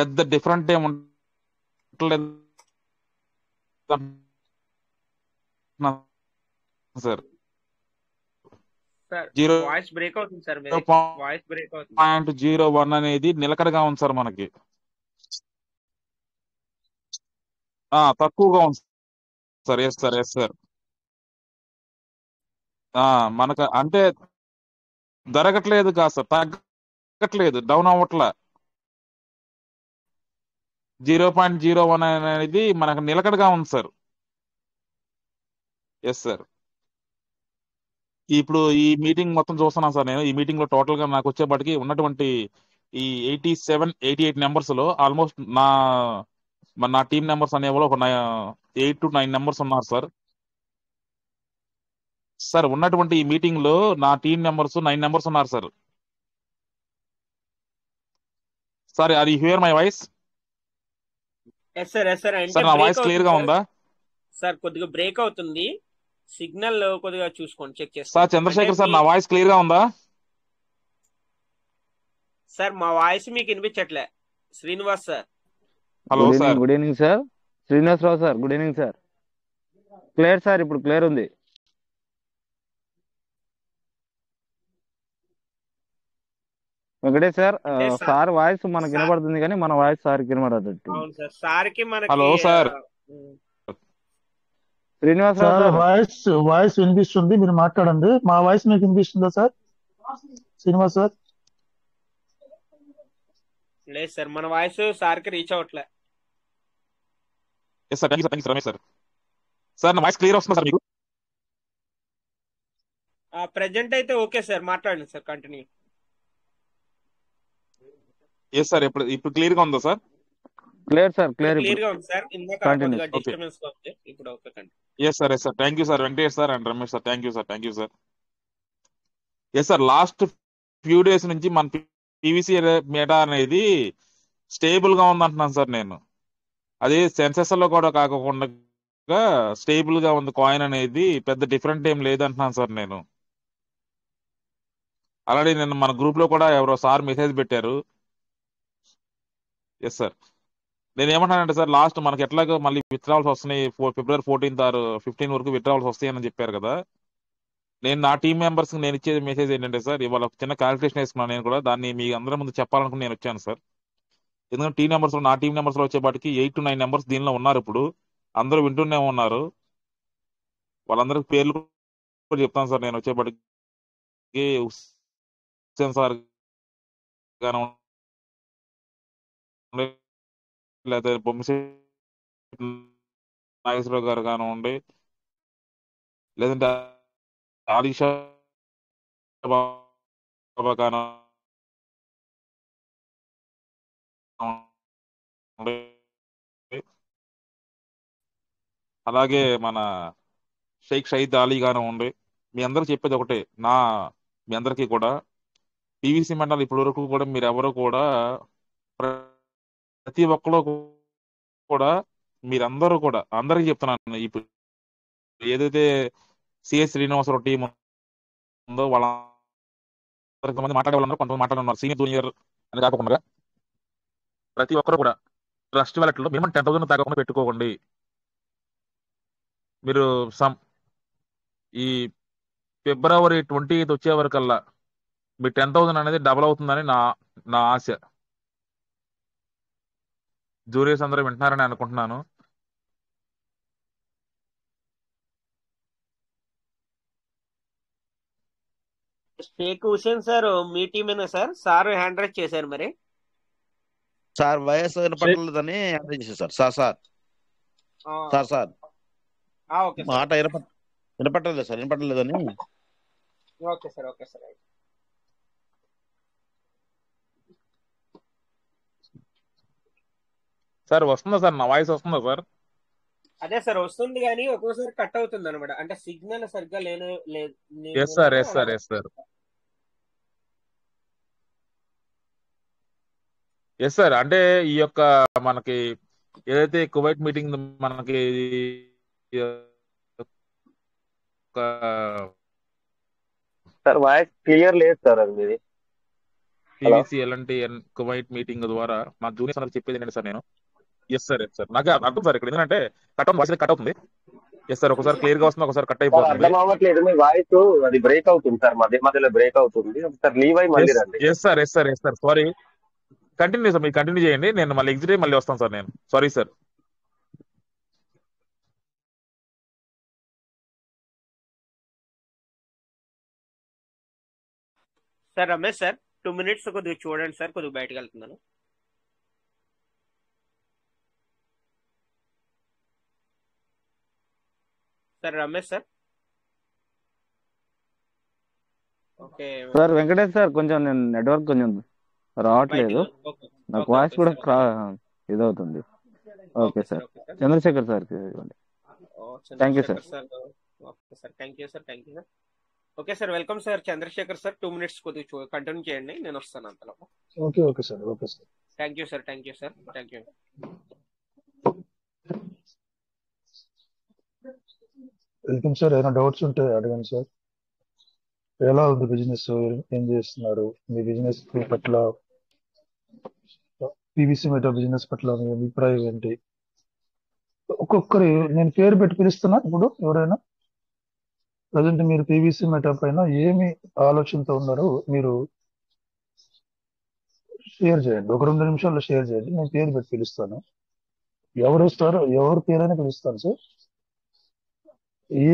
పెద్ద డిఫరెంట్ ఏమి ఉండలేదు సార్. 0.01 అనేది నిలకడగా ఉంది సార్ మనకి. తక్కువగా ఉంది sir. Yes sir, yes sir. మనకు అంటే జరగట్లేదు కాదు సార్, తగ్గట్లేదు, డౌన్ అవ్వట్లా. 0.01 అనేది మనకు నిలకడగా ఉంది సార్. Yes sir. ఇప్పుడు ఈ మీటింగ్ మొత్తం చూస్తున్నాను సార్ నేను. ఈ మీటింగ్ లో టోటల్ గా నాకు వచ్చేప్పటికి ఉన్నటువంటి ఈ 87-88 నెంబర్స్ లో ఆల్మోస్ట్ నా టీమ్ నెంబర్స్ అనేవాళ్ళు ఒక 8 to 9 నెంబర్స్ ఉన్నారు సార్. సార్ ఉన్నటువంటి ఈ మీటింగ్ లో నా టీమ్ నెంబర్స్ 9 నెంబర్స్ ఉన్నారు sir. Sir are you hear my voice? Sir నా వాయిస్ క్లియర్ గా ఉందా సార్? కొద్దిగా బ్రేక్ అవుతుంది సిగ్నల్, కొద్దిగా చూసుకోండి, చెక్ చేస్తాను సార్. చంద్రశేఖర్ సార్, నా వాయిస్ క్లియర్ గా ఉందా సార్? మా వాయిస్ మీకు వినిపించట్లే. Srinivas sir, hello sir. Good evening sir. Srinivasarao sir, good evening sir. Clear sir, ఇప్పుడు క్లియర్ ఉంది. వెంకటేష్ సార్, సార్ వాయిస్ మనకు వినబడుతుంది కానీ మన వాయిస్ సార్ వినబడదు. Hello sir. Srinivasarao sir, voice వినిపిస్తుంది, మీరు మాట్లాడండి. మా వాయిస్ మీకు వినిపిస్తుందా సార్? శ్రీనివాస్ సార్? లేదు సార్, మన వాయిస్ సార్కి రీచ్ అవ్వట్లే. Yes sir, thank you sir, Ramesh sir. Sir నా వాయిస్ క్లియర్ వస్తుందా సార్ మీకు? ప్రెజెంట్ అయితే ఓకే సార్, మాట్లాడండి సార్, కంటిన్యూ. ఎస్ సార్, ఇప్పుడు క్లియర్ గా ఉందా సార్? క్లియర్ సార్, క్లియర్ గా ఉంది సార్. ఇందాక కొద్దిగా డిస్టర్బెన్స్ గా ఉంది, ఇప్పుడు ఓకే కండి. Yes sir, yes sir. Thank you sir Venkatesh sir and Ramesh sir. Thank you sir. Yes sir, last few days నుంచి మన పీవీసీ మీటర్ అనేది స్టేబుల్ గా ఉంది అంటున్నాను సార్ నేను. అదే సెన్సెస్ లో కూడా కాకుండా స్టేబుల్ గా ఉంది కాయిన్ అనేది, పెద్ద డిఫరెంట్ ఏం లేదంటున్నాను సార్ నేను. ఆల్రెడీ నేను మన గ్రూప్ లో కూడా ఎవరో సార్ మెసేజ్ పెట్టారు. Yes sir. నేను ఏమంటానంటే సార్, లాస్ట్ మనకి ఎట్లాగో మళ్ళీ విత్డ్రాల్స్ వస్తున్నాయి, ఫిబ్రవరి 14 ఆర్ 15 వరకు విత్డ్రాల్స్ వస్తాయని చెప్పారు కదా. నేను నా టీం మెంబర్స్ నేను ఇచ్చే మెసేజ్ ఏంటంటే సార్, ఇవాళ ఒక చిన్న క్యాలిక్యులేషన్ వేసుకున్నాను నేను కూడా, దాన్ని మీ అందరి ముందు చెప్పాలనుకుని నేను వచ్చాను సార్. ఎందుకంటే నా టీం నెంబర్స్ లో వచ్చేపాటికి 8 to 9 నెంబర్స్ దీనిలో ఉన్నారు. ఇప్పుడు అందరూ వింటూనే ఉన్నారు. వాళ్ళందరికి పేర్లు కూడా చెప్తాను సార్ నేను వచ్చేపాటికి. హుస్సేన్ సార్ కానివ్వండి, లేకపోతే బొమ్మిశెట్టి నాగేశ్వరరావు గారు కానివ్వండి, లేదంటే ఆలీషా బాబా కానివ్వండి, అలాగే మన షేక్ షహీద్ అలీ కానివ్వండి. మీ అందరికి చెప్పేది ఒకటే, మీ అందరికీ కూడా పీవీసీ మండలి ఇప్పటి వరకు కూడా మీరు ఎవరు కూడా, ప్రతి ఒక్కరు కూడా, మీరందరూ కూడా అందరికీ చెప్తున్నాను, ఇప్పుడు ఏదైతే సిఎస్ శ్రీనివాసరావు టీం ఉందో వాళ్ళందరికి మంది మాట్లాడే వాళ్ళందరూ కొంతమంది మాట్లాడుతున్నారు, సీనియర్ జూనియర్ అని కాకుండా ప్రతి ఒక్కరు కూడా ట్రస్ట్ వ్యాలెట్లో మినిమం 10,000 తగ్గకుండా పెట్టుకోకండి. మీరు ఈ ఫిబ్రవరి 28 వచ్చే వరకల్లా మీ 10,000 అనేది డబుల్ అవుతుందని నా ఆశ. జూనియర్స్ అందరూ వింటున్నారని అనుకుంటున్నాను. షేక్ హుసేన్ సార్ మీ టీమేనా సార్? సార్ హ్యాండ్ రైజ్ చేశారు మరి. సార్ వయసు వినపడలేదని హ్యాండ్ చేశారు sir. Sir sir sir sir okay sir. మాట వినపడలేదు సార్, వినపడలేదని. Okay sir, okay sir. Sir వస్తుందా సార్, నా వాయిస్ వస్తుందా సార్? అదే సార్ వస్తుంది, కానీ ఒక్కోసారి కట్ అవుతుంది అనమాట. అంటే సిగ్నల్ సరిగ్గా yes sir, yes sir, yes sir, yes sir. అంటే ఈ యొక్క మనకి ఏదైతే కువైట్ మీటింగ్ మనకి సార్ వాయిస్ క్లియర్ లేదు సార్ అది మీది. పీవీసీ ఎలాంటి కువైట్ మీటింగ్ ద్వారా మా జూనియర్స్ అందరికి చెప్పేది ఏంటంటే సార్ నేను, ఎస్ సార్, ఎస్ సార్, నాకు అర్థం సార్ ఇక్కడ ఎందుకంటే కట్ అవుతుంది, వాయిస్ కట్ అవుతుంది. ఎస్ సార్, ఒకసారి క్లియర్ గా వస్తుంది, ఒకసారి కట్ సార్ అయిపోతుంది. అర్థం అవ్వట్లేదు మీ వాయిస్, అది బ్రేక్ అవుతుంది సార్, మధ్య మధ్యలో బ్రేక్ అవుతుంది. సార్ లీవ్ అయ్యి మళ్ళీ రండి. Yes sir, yes sir, yes sir, sorry. Continue sir, మీరు కంటిన్యూ చేయండి, నేను మళ్ళీ ఎగ్జిట్ అయ్యి మళ్ళీ వస్తాను సార్ నేను. Sorry sir. Sir Ramesh sir 2 minutes కొద్దిగా చూడండి సార్, కొద్దిగా బయటకు వెళ్తున్నాను. Sir Ramesh sir. Okay sir Venkatesh sir, కొంచెం నేను నెట్వర్క్ కొంచెం రావట్లేదు, నాకు వాయిస్ కూడా ఇదవుతుంది. ఓకే సార్, చంద్రశేఖర్ సార్ ఇవ్వండి. Thank you sir. Okay sir, thank you sir, thank you sir. Okay sir, welcome sir Chandrasekhar sir. 2 minutes కొద్దిగా కంటిన్యూ చేయండి, నేను వస్తాను అంతలో. Okay okay sir, okay sir. Thank you sir, thank you sir, thank you. Welcome sir. ఏమైనా doubts ఉంటే అడగండి sir. ఎలా ఉంది బిజినెస్, ఏం చేస్తున్నారు, మీ బిజినెస్ పట్ల, పీవీసీ మెటా బిజినెస్ పట్ల మీ అభిప్రాయం ఏంటి? ఒక్కొక్కరి నేను పేరు పెట్టి పిలుస్తున్నా. ఇప్పుడు ఎవరైనా ప్రజెంట్ మీరు పీవీసీ మెటా పైన ఏమి ఆలోచనతో ఉన్నారో మీరు షేర్ చేయండి, 1-2 నిమిషాల్లో షేర్ చేయండి. నేను పేరు పెట్టి పిలుస్తాను. ఎవరు వస్తారో ఎవరి పేరైనా పిలుస్తాను సార్.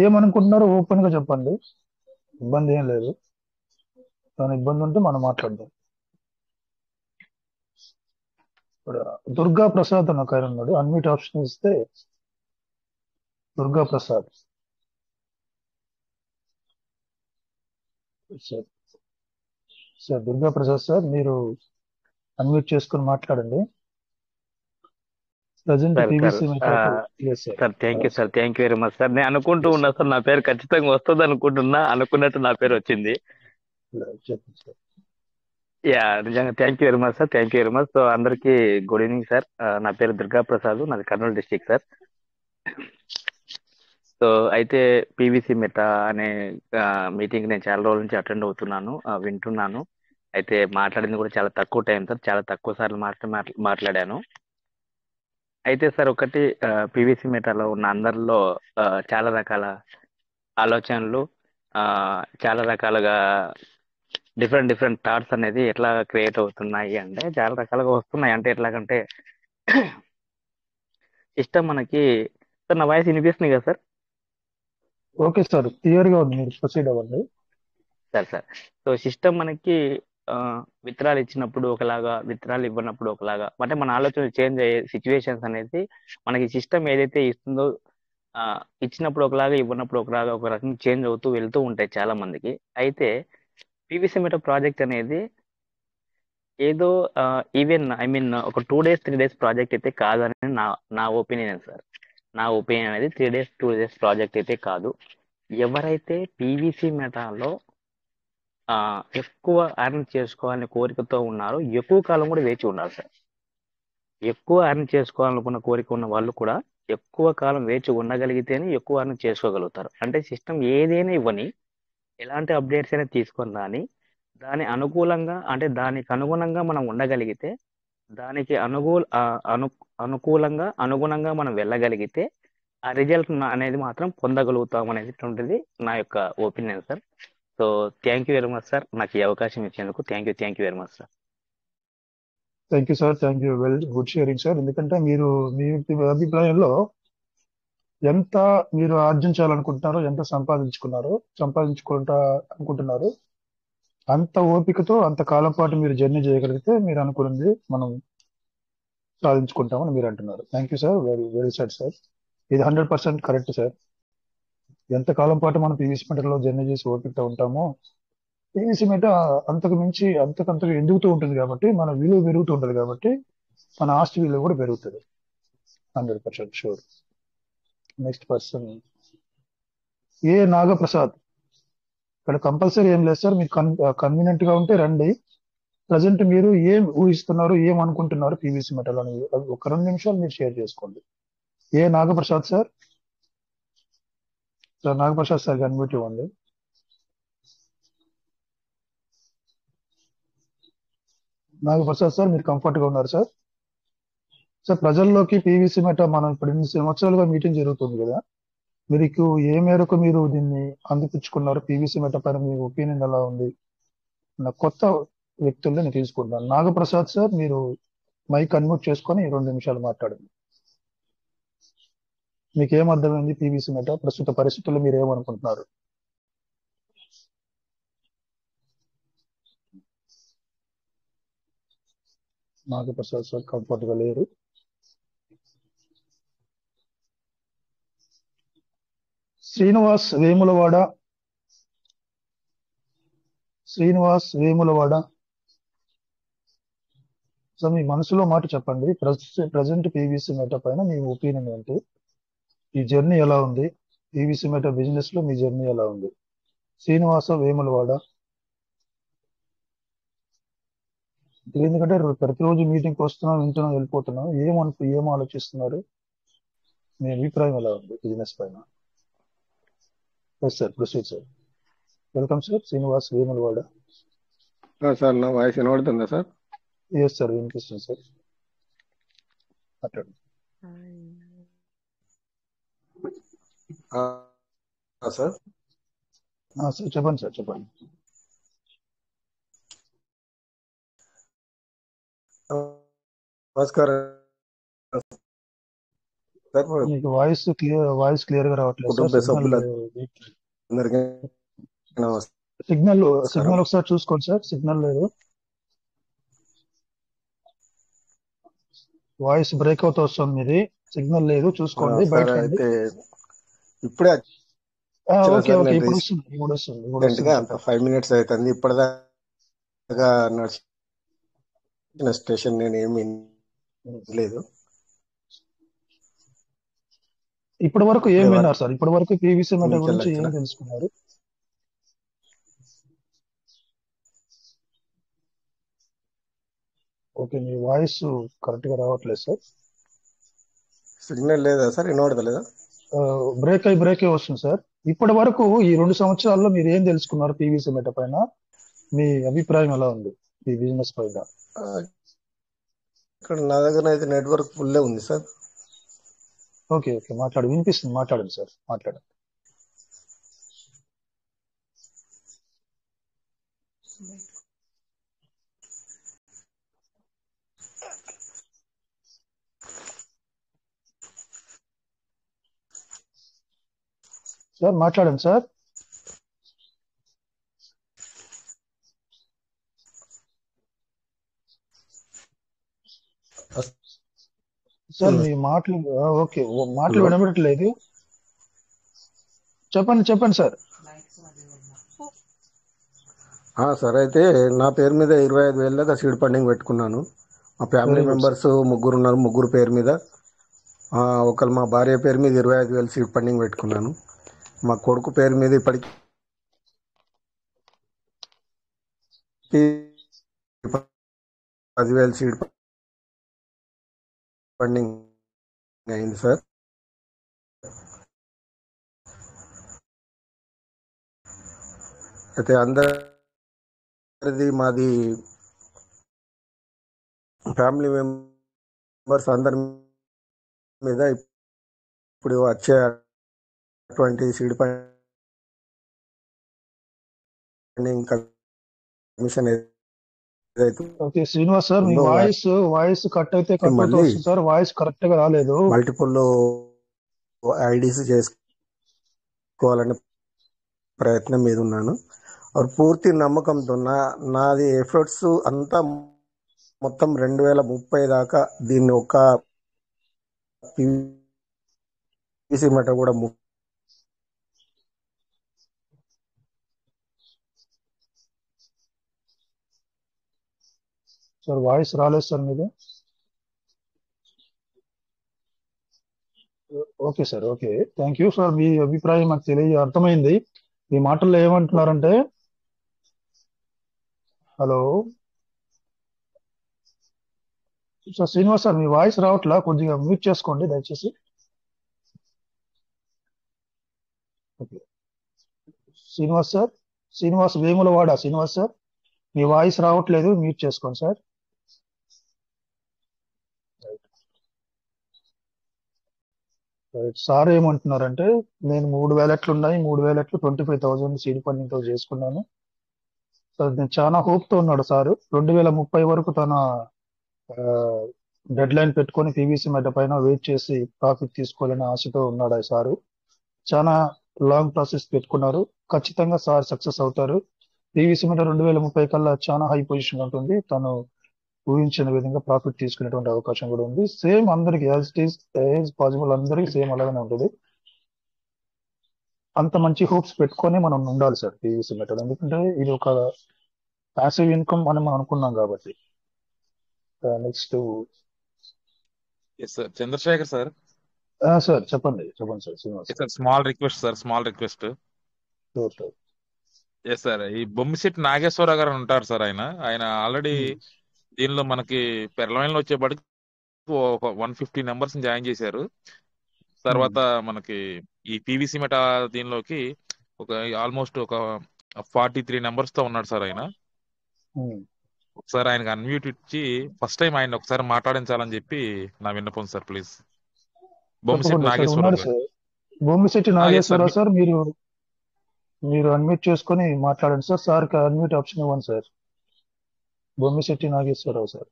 ఏమనుకుంటున్నారో ఓపెన్ గా చెప్పండి, ఇబ్బంది ఏం లేదు. దాని ఇబ్బంది ఉంటే మనం మాట్లాడదాం. ఇప్పుడు దుర్గా ప్రసాద్ అన్న ఆయన ఉన్నాడు, అన్మ్యూట్ ఆప్షన్ ఇస్తే Durga Prasad sir. Sir Durga Prasad sir, మీరు అన్మ్యూట్ చేసుకుని మాట్లాడండి. Present sir PVC sir thank you sir, thank you very much sir. నేను అనుకుంటూ ఉన్నా సార్, నా పేరు ఖచ్చితంగా వస్తుంది అనుకుంటున్నా, అనుకున్నట్టు నా పేరు వచ్చింది. చెప్పండి సార్. నిజంగా thank you very much sir. Thank you very much. So అందరికీ గుడ్ ఈవినింగ్ సార్. నా పేరు దుర్గా ప్రసాద్, నాది కర్నూలు డిస్టిక్ సార్. సో అయితే పీవీసీ మెటా అనే మీటింగ్ నేను చాలా రోజుల నుంచి అటెండ్ అవుతున్నాను, వింటున్నాను. అయితే మాట్లాడింది కూడా చాలా తక్కువ టైం సార్, చాలా తక్కువ సార్లు మాట్లాడాను. అయితే సార్ ఒకటి, పీవీసీ మెటాలో ఉన్న అందరిలో చాలా రకాల ఆలోచనలు, చాలా రకాలుగా డిఫరెంట్ డిఫరెంట్ థాట్స్ అనేది ఎట్లా క్రియేట్ అవుతున్నాయి అంటే చాలా రకాలుగా వస్తున్నాయి. అంటే ఎట్లాగంటే సిస్టమ్ మనకి, సార్ నా వాయిస్ వినిపిస్తుంది కదా సార్? ఓకే సార్, క్లియర్ గా ఉంది, మీరు ప్రొసీడ్ అవ్వండి. సార్ సో సిస్టమ్ మనకి విత్తనాలు ఇచ్చినప్పుడు ఒకలాగా, విత్తనాలు ఇవ్వనప్పుడు ఒకలాగా, అంటే మన ఆలోచన చేంజ్ అయ్యే సిచ్యువేషన్స్ అనేది మనకి సిస్టమ్ ఏదైతే ఇస్తుందో ఇచ్చినప్పుడు ఒకలాగా, ఇవ్వనప్పుడు ఒకలాగా, ఒక రకంగా చేంజ్ అవుతూ వెళ్తూ ఉంటాయి చాలా మందికి. అయితే పీవీసీ మెటా ప్రాజెక్ట్ అనేది ఏదో ఈవెన్ ఒక 2 days 3 days ప్రాజెక్ట్ అయితే కాదని నా ఒపీనియన్ సార్. నా ఒపీనియన్ అనేది 3 days 2 days ప్రాజెక్ట్ అయితే కాదు. ఎవరైతే పీవీసీ మెటాలో ఎక్కువ ఎర్న్ చేసుకోవాలని కోరికతో ఉన్నారో ఎక్కువ కాలం కూడా వేచి ఉన్నారు సార్. ఎక్కువ ఎర్న్ చేసుకోవాలనుకున్న కోరిక ఉన్న వాళ్ళు కూడా ఎక్కువ కాలం వేచి ఉండగలిగితేనే ఎక్కువ ఎర్న్ చేసుకోగలుగుతారు. అంటే సిస్టమ్ ఏదైనా ఇవ్వని, ఎలాంటి అప్డేట్స్ అయినా తీసుకొని రాని, దాని అనుకూలంగా, అంటే దానికి అనుగుణంగా మనం ఉండగలిగితే, దానికి అనుగుణంగా మనం వెళ్ళగలిగితే ఆ రిజల్ట్ అనేది మాత్రం పొందగలుగుతాం అనేటువంటిది నా యొక్క opinion sir. So thank you very much sir, నాకు ఈ అవకాశం ఇచ్చేందుకు. Thank you very much sir. Thank you sir, thank you, well good sharing sir. ఎందుకంటే మీరు మీ అభిప్రాయంలో ఎంత మీరు ఆర్జించాలనుకుంటున్నారో, ఎంత సంపాదించుకుంటా అనుకుంటున్నారో, అంత ఓపికతో అంత కాలం పాటు మీరు జర్నీ చేయగలిగితే మీరు అనుకున్నది మనం సాధించుకుంటామని మీరు అంటున్నారు. Thank you sir, very very sir sir. ఇది 100% కరెక్ట్ సార్. ఎంత కాలం పాటు మనం పీవీసీ మెటాలో జర్నీ చేసి ఓపికతో ఉంటామో, పీవీసీ మెటా అంతకు మించి అంతకంతకు ఎదుగుతూ ఉంటుంది కాబట్టి, మన విలువ పెరుగుతూ ఉంటుంది కాబట్టి మన ఆస్తి విలువ కూడా పెరుగుతుంది. 100% షూర్. నెక్స్ట్ పర్సన్ ఏ నాగప్రసాద్. ఇక్కడ కంపల్సరీ ఏం లేదు సార్, మీకు కన్వీనియంట్ గా ఉంటే రండి. ప్రజెంట్ మీరు ఏం ఊహిస్తున్నారు, ఏం అనుకుంటున్నారు పీవీసీ మెటల్ అని ఒక 2 నిమిషాలు మీరు షేర్ చేసుకోండి. ఏ Nagaprasad sir? Sir Nagaprasad sir unmute ఇవ్వండి. నాగప్రసాద్ సార్, మీరు కంఫర్ట్ గా ఉన్నారు సార్? సార్ ప్రజల్లోకి పీవీసీ మెటా మనం ఇప్పుడు 8 సంవత్సరాలుగా మీటింగ్ జరుగుతుంది కదా, మీకు ఏ మేరకు మీరు దీన్ని అందిపుచ్చుకున్నారు? పీవీసీ మెటా పైన మీ ఒపీనియన్ ఎలా ఉంది? నా కొత్త వ్యక్తుల్ని నేను తీసుకుంటున్నాను. నాగప్రసాద్ సార్, మీరు మైక్ అన్మ్యూట్ చేసుకొని 2 నిమిషాలు మాట్లాడండి. మీకు ఏం అర్థమైంది పీవీసీ మెటా ప్రస్తుత పరిస్థితుల్లో, మీరు ఏమనుకుంటున్నారు? నాగప్రసాద్ సార్ కంఫర్ట్ గా లేరు. శ్రీనివాస్ వేములవాడ. సో మీ మనసులో మాట చెప్పండి. ప్రజెంట్ పీవీసీ మెటా పైన మీ ఒపీనియన్ ఏంటి? ఈ జర్నీ ఎలా ఉంది? పీవీసీ మెటా బిజినెస్ లో మీ జర్నీ ఎలా ఉంది? శ్రీనివాస వేములవాడ. ఎందుకంటే ప్రతిరోజు మీటింగ్కి వస్తున్నాం, వింటున్నాం, వెళ్ళిపోతున్నాం. ఏం ఆలోచిస్తున్నారు? మీ అభిప్రాయం ఎలా ఉంది బిజినెస్ పైన? Yes sir, proceed sir. Welcome sir, Srinivas Vemulawada. Sir నా వాయిస్ వినబడుతుందా సార్? ఎస్ సార్, వినిపిస్తుంది సార్, మాట్లాడండి. సార్ సార్ చెప్పండి సార్, చెప్పండి. నమస్కారం సార్. మీకు వాయిస్ క్లియర్ గా రావట్లేదు కుటుంబ సార్. సభ్యులందరికీ సిగ్నల్ ఒకసారి చూసుకోండి సార్, సిగ్నల్ లేదు. వాయిస్ బ్రేక్ అవుతూ వస్తుంది, మీది సిగ్నల్ లేదు, చూసుకోండి. బయట ఇప్పుడే ఓకే ఇప్పుడు వస్తుంది. 5 minutes అవుతుంది. ఇప్పటిదాకా నడిచిన స్టేషన్ నేను ఏమి లేదు. ఇప్పటి వరకు ఏం విన్నారు సార్? ఇప్పటి వరకు పీవీసీ మెటా గురించి ఏం తెలుసుకున్నారు? ఓకే, మీ వాయిస్ కరెక్ట్ గా రావట్లేదు సార్. సిగ్నల్ లేదా సార్? వినబడతలేదా? బ్రేక్ అయి వస్తుంది సార్. ఇప్పటి వరకు ఈ 2 సంవత్సరాల్లో మీరు ఏం తెలుసుకున్నారు పీవీసీ మెట పైన? మీ అభిప్రాయం ఎలా ఉంది ఈ బిజినెస్ పైన? ఆ, ఇక్కడ నా దగ్గర అయితే నెట్వర్క్ ఫుల్లే ఉంది సార్. ఓకే వినిపిస్తుంది, మాట్లాడండి సార్, మాట్లాడండి. సార్ మాట్లాడండి సార్. సార్ మీ మాటలు ఓకే, మాటలు హలో వినబడట్లేదు. చెప్పండి సార్. సార్, అయితే నా పేరు మీద 25,000 దాకా సీడ్ ఫండింగ్ పెట్టుకున్నాను. మా family very good sir. Members 3 ఉన్నారు, 3 పేరు మీద. ఒకళ్ళు మా భార్య పేరు మీద 25,000 సీడ్ ఫండింగ్ పెట్టుకున్నాను. మా కొడుకు పేరు మీద ఇప్పటికి 10,000 సీడ్ ఫండింగ్ అయింది సార్. అయితే అందరిది మాది ఫ్యామిలీ మెంబర్స్ అందరి మీద ఇప్పుడు వచ్చేటువంటి సీడ్ ఫండింగ్ కమిషన్ ఏదైతే ఓకే శ్రీనివాస్ సార్, మీ ఉందో వాయిస్ కట్ అవుతూ మళ్ళీ వస్తుంది సార్. వాయిస్ కరెక్ట్ గా రాలేదు. మల్టిపుల్ ఐడీస్ చేసుకోవాలనే ప్రయత్నం మీద ఉన్నాను. పూర్తి నమ్మకంతో నాది ఎఫర్ట్స్ అంతా మొత్తం 2030 దాకా దీన్ని ఒక పీసీ మెట కూడా సార్ వాయిస్ రాలేదు సార్ మీది. Okay sir, okay, thank you sir. మీ అభిప్రాయం నాకు అర్థమైంది. మీ మాటల్లో ఏమంటున్నారంటే, హలో సార్ శ్రీనివాస్ సార్, మీ వాయిస్ రావట్లా, కొద్దిగా మ్యూట్ చేసుకోండి దయచేసి. ఓకే శ్రీనివాస్ వేములవాడ శ్రీనివాస్ సార్, మీ వాయిస్ రావట్లేదు, మ్యూట్ చేసుకోండి సార్. సార్ ఏమంటున్నారంటే, నేను 3 వ్యాలెట్లు ఉన్నాయి, 3 వ్యాలెట్లు 25,000 సీడ్ ఫండింగ్ తో చేసుకున్నాను. సార్ నేను చాలా హోప్ తో ఉన్నాడు సార్. 2030 వరకు తన డెడ్ లైన్ పెట్టుకొని పీవీసీ మెట పైన వెయిట్ చేసి ప్రాఫిట్ తీసుకోవాలని ఆశతో ఉన్నాడు ఆ సారు. చాలా లాంగ్ ప్రాసెస్ పెట్టుకున్నారు. ఖచ్చితంగా సార్ సక్సెస్ అవుతారు. పీవీసీ మెట 2030 కల్లా చాలా హై పొజిషన్ ఉంటుంది. తను ఊహించిన విధంగా ప్రాఫిట్ తీసుకునేటువంటి అవకాశం కూడా ఉంది. సేమ్ అందరికి యాజ్ ఇట్ ఈజ్ పాసిబుల్, అందరికి సేమ్ అలాగనే ఉంటుంది. అంత మంచి హోప్స్ పెట్టుకొని మనం ఉండాలి సార్ పీవీసీ మెటల్, ఎందుకంటే ఇది ఒక ప్యాసివ్ ఇన్కమ్ అని మనం అనుకున్నాం కాబట్టి. Next Chandrasekhar sir. సార్ చెప్పండి sir Srinivas sir. Small request. Sure sir. Yes sir, ఈ బొమ్మిశెట్టి నాగేశ్వరరావు గారు ఉంటారు సార్. ఆయన ఆల్రెడీ దీనిలో మనకి పెర్లైన్ లో వచ్చేప్పటికి ఒక 150 నెంబర్స్ జాయిన్ చేశారు. తర్వాత మనకి ఈ పీవీసీ మెటా దీనిలోకి ఒక ఆల్మోస్ట్ ఒక 43 నెంబర్స్ తో ఉన్నాడు సార్ ఆయన. ఒకసారి ఆయనకి అన్మ్యూట్ ఇచ్చి ఫస్ట్ టైం ఆయన ఒకసారి మాట్లాడించాలని చెప్పి నా విన్నపం సార్, ప్లీజ్. బొమ్మిశెట్టి నాగేశ్వరరావు గారు. బొమ్మిశెట్టి నాగేశ్వరరావు సార్, మీరు అన్మ్యూట్ చేసుకొని మాట్లాడండి సార్. సార్కి అన్మ్యూట్ ఆప్షన్ ఇవ్వండి sir. Bommisetti Nageswararao sir.